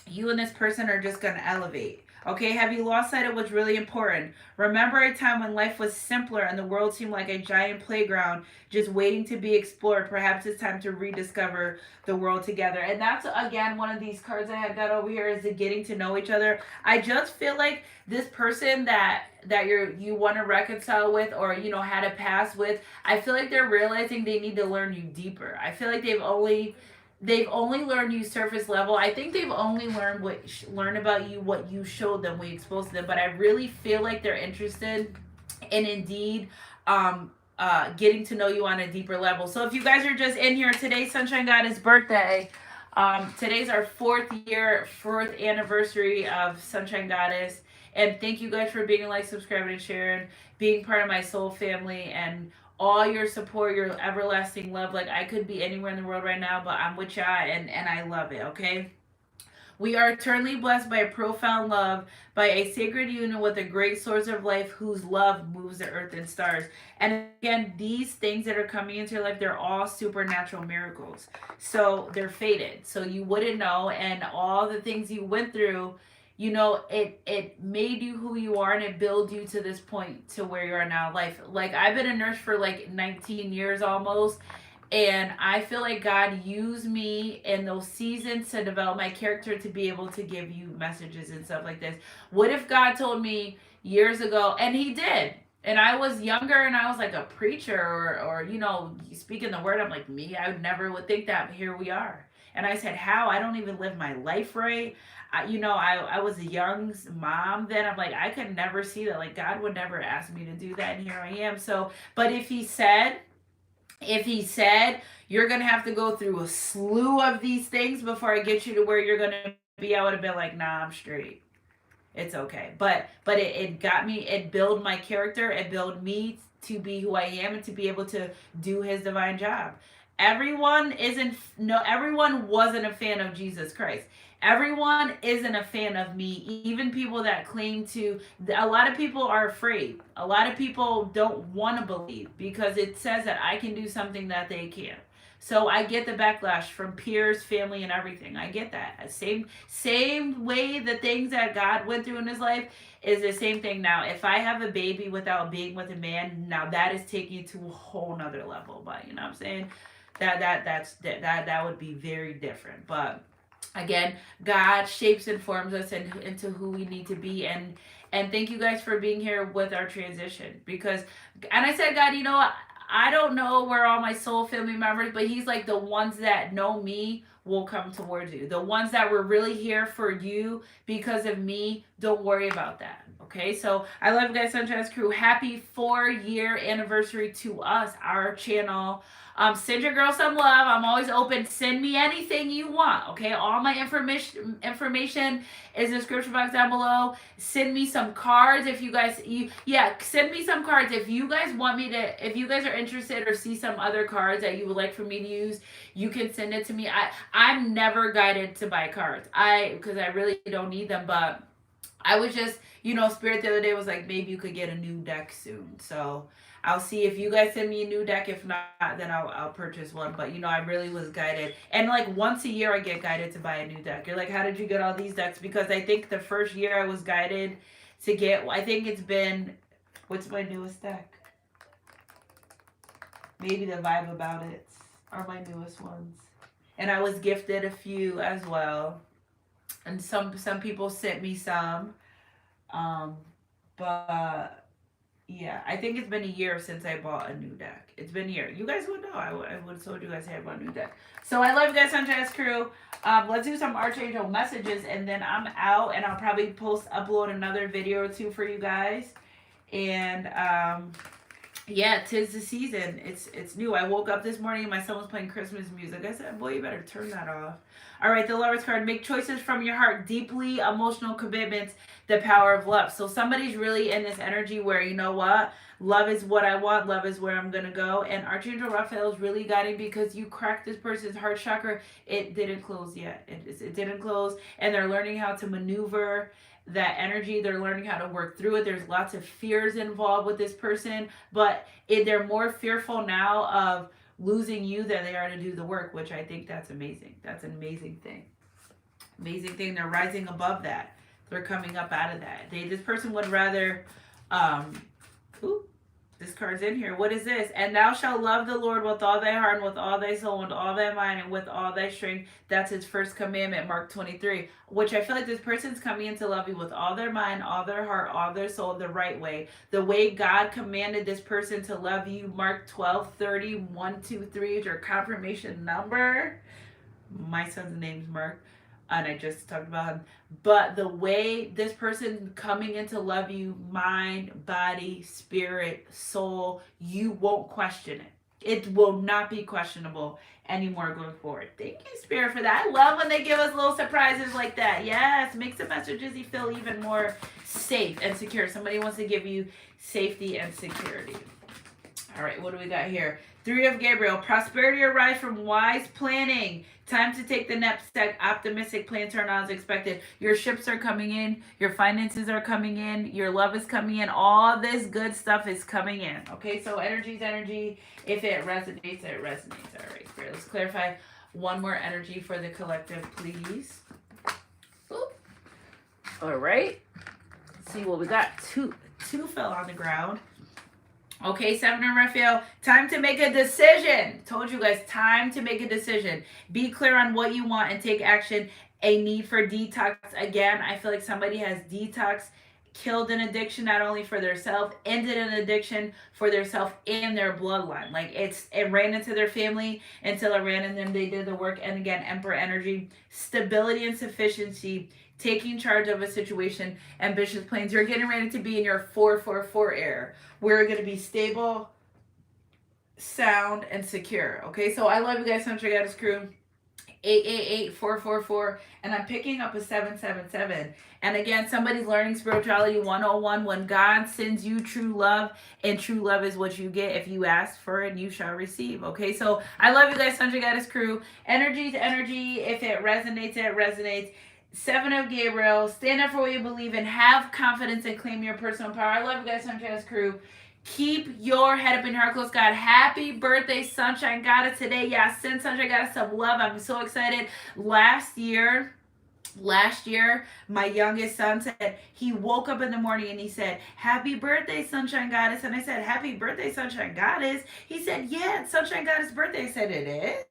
you and this person are just going to elevate. Okay, have you lost sight of what's really important? Remember a time when life was simpler and the world seemed like a giant playground just waiting to be explored. Perhaps it's time to rediscover the world together. And that's, again, one of these cards I had got over here, is the getting to know each other. I just feel like this person that you want to reconcile with, or, you know, had a past with, I feel like they're realizing they need to learn you deeper. I feel like they've only learned you surface level. I think they've only learned about you what you showed them, what you exposed to them. But I really feel like they're interested in indeed getting to know you on a deeper level. So if you guys are just in here, today's Sunshine Goddess birthday. Today's our fourth anniversary of Sunshine Goddess. And thank you guys for being like, subscribing, and sharing, being part of my soul family, and all your support, your everlasting love. Like, I could be anywhere in the world right now, but I'm with y'all, and I love it, okay? We are eternally blessed by a profound love, by a sacred union with a great source of life whose love moves the earth and stars. And again, these things that are coming into your life, they're all supernatural miracles. So they're fated. So you wouldn't know, and all the things you went through, it made you who you are, and it built you to this point to where you are now in life. Like, I've been a nurse for like 19 years almost, and I feel like God used me in those seasons to develop my character to be able to give you messages and stuff like this. What if God told me years ago, and He did, and I was younger and I was like a preacher, or speaking the word, I'm like, me, I would think that, but here we are. And I said, how? I don't even live my life right. I was a young mom then. I'm like, I could never see that. Like, God would never ask me to do that, and here I am. So, but if He said, you're going to have to go through a slew of these things before I get you to where you're going to be, I would have been like, nah, I'm straight. It's okay. But it got me, it built my character, it built me to be who I am and to be able to do His divine job. Everyone wasn't a fan of Jesus Christ. Everyone isn't a fan of me. Even people that claim to, a lot of people are afraid. A lot of people don't want to believe because it says that I can do something that they can't. So I get the backlash from peers, family, and everything. I get that. Same way the things that God went through in His life is the same thing now. If I have a baby without being with a man, now that is taking it to a whole nother level. But you know what I'm saying? That would be very different. But again, God shapes and forms us into who we need to be. And thank you guys for being here with our transition. Because, and I said, God, I don't know where all my soul family members, but He's like, the ones that know me will come towards you. The ones that were really here for you because of me, don't worry about that. Okay, so I love you guys, Sunshine Crew. Happy 4-year anniversary to us, our channel. Send your girl some love. I'm always open. Send me anything you want. Okay, all my information is in the description box down below. Send me some cards if you guys. Send me some cards if you guys want me to. If you guys are interested or see some other cards that you would like for me to use, you can send it to me. I'm never guided to buy cards. Because I really don't need them, but I was just, Spirit the other day was like, maybe you could get a new deck soon. So I'll see if you guys send me a new deck. If not, then I'll purchase one. But I really was guided, and like once a year I get guided to buy a new deck. You're like, how did you get all these decks? Because I think the first year I was guided to get. I think it's been, what's my newest deck? Maybe the Vibe About It are my newest ones, and I was gifted a few as well. And some people sent me some, but yeah, I think it's been a year since I bought a new deck. It's been a year. You guys would know. I would have told you guys I bought a new deck. So I love you guys, Sunshine Crew. Let's do some Archangel messages, and then I'm out, and I'll probably upload another video or two for you guys. And yeah, 'tis the season. It's new. I woke up this morning and my son was playing Christmas music. I said, boy, you better turn that off. All right, the Lover's card. Make choices from your heart. Deeply emotional commitments. The power of love. So somebody's really in this energy where, you know what? Love is what I want. Love is where I'm going to go. And Archangel Raphael is really guiding because you cracked this person's heart chakra. It didn't close yet. It didn't close. And they're learning how to maneuver that energy. They're learning how to work through it. There's lots of fears involved with this person, but they're more fearful now of losing you than they are to do the work, which I think that's amazing. That's an amazing thing. Amazing thing. They're rising above that. They're coming up out of that. This person would rather, this card's in here. What is this? And thou shalt love the Lord with all thy heart and with all thy soul and all thy mind and with all thy strength. That's His first commandment, Mark 23. Which I feel like this person's coming in to love you with all their mind, all their heart, all their soul, the right way. The way God commanded this person to love you, Mark 12:30, 1, 2, 3 is your confirmation number. My son's name's Mark. and I just talked about him. But the way this person coming in to love you, mind, body, spirit, soul, you won't question it. It will not be questionable anymore going forward. Thank you, Spirit, for that. I love when they give us little surprises like that. Yes, makes the messages you feel even more safe and secure. Somebody wants to give you safety and security. All right, what do we got here? Three of Gabriel. Prosperity arrives from wise planning. Time to take the next step. Optimistic plan turn out as expected. Your ships are coming in. Your finances are coming in. Your love is coming in. All this good stuff is coming in. Okay, so energy's energy. If it resonates, it resonates. All right, great. Let's clarify one more energy for the collective, please. Oop. All right. Let's see what we got. Two fell on the ground. Okay, Seven of Raphael, time to make a decision. Told you guys, time to make a decision. Be clear on what you want and take action. A need for detox. Again, I feel like somebody has detox, killed an addiction not only for their self, ended an addiction for their self and their bloodline. Like it ran into their family until it ran in them. They did the work. And again, Emperor energy, stability and sufficiency, taking charge of a situation, ambitious plans. You're getting ready to be in your 444 era. We're going to be stable, sound, and secure. Okay, so I love you guys, Sunshine Goddess Crew. 888-444, and I'm picking up a 777. And again, somebody's learning spirituality 101. When God sends you true love, and true love is what you get. If you ask for it, you shall receive. Okay, so I love you guys, Sunshine Goddess Crew. Energy to energy. If it resonates, it resonates. Seven of Gabriel, stand up for what you believe in, have confidence, and claim your personal power. I love you guys, Sunshine Goddess Crew. Keep your head up in your heart close, God. Happy birthday, Sunshine Goddess, today. Yeah, send Sunshine Goddess some love. I'm so excited. Last year, my youngest son said, he woke up in the morning and he said, happy birthday, Sunshine Goddess. And I said, happy birthday, Sunshine Goddess. He said, yeah, it's Sunshine Goddess' birthday. I said, it is?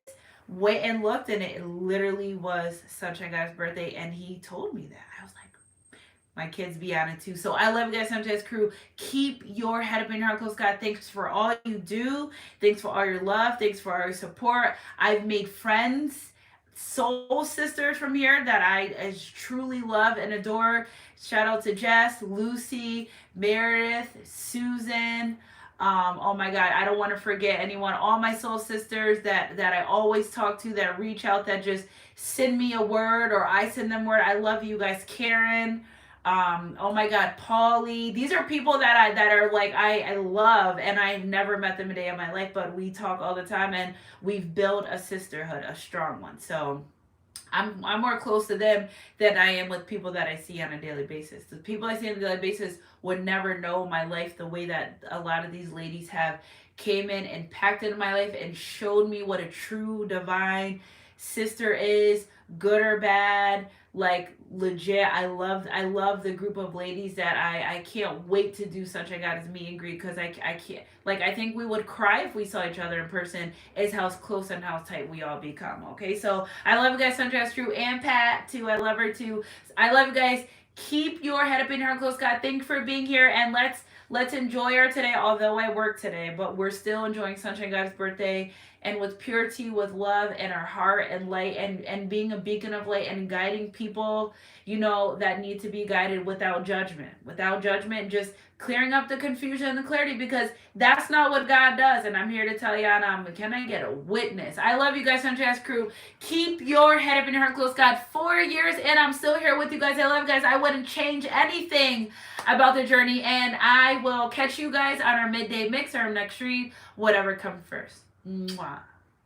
Went and looked, and it literally was Sunshine Goddess' birthday, and he told me that. I was like, my kids be on it too. So I love you guys, Sunshine Goddess Crew. Keep your head up in your heart close, God. Thanks for all you do. Thanks for all your love. Thanks for all your support. I've made friends, soul sisters from here that I truly love and adore. Shout out to Jess, Lucy, Meredith, Susan. Oh my God, I don't want to forget anyone. All my soul sisters that I always talk to, that reach out, that just send me a word or I send them word. I love you guys. Karen, oh my God, Polly. These are people that are like I love, and I've never met them a day in my life, but we talk all the time, and we've built a sisterhood, a strong one. So I'm more close to them than I am with people that I see on a daily basis. The people I see on a daily basis would never know my life the way that a lot of these ladies have came in, impacted my life, and showed me what a true divine sister is, good or bad. Like legit, I love the group of ladies that I can't wait to do such a Goddess meet and greet, because I can't, like, I think we would cry if we saw each other in person, is how close and how tight we all become. Okay, so I love you guys, Sunshine Crew, and Pat too. I love her too. I love you guys. Keep your head up in your heart close, God. Thank you for being here, and let's enjoy our today. Although I work today, but we're still enjoying Sunshine Goddess' birthday, and with purity, with love in our heart and light, and being a beacon of light, and guiding people, you know, that need to be guided without judgment. Without judgment, just clearing up the confusion and the clarity, because that's not what God does. And I'm here to tell you, can I get a witness? I love you guys, Sunshine Crew. Keep your head up in your heart close, God. 4 years and I'm still here with you guys. I love you guys. I wouldn't change anything about the journey, and I will catch you guys on our midday mix or our next read, whatever comes first. Mwah.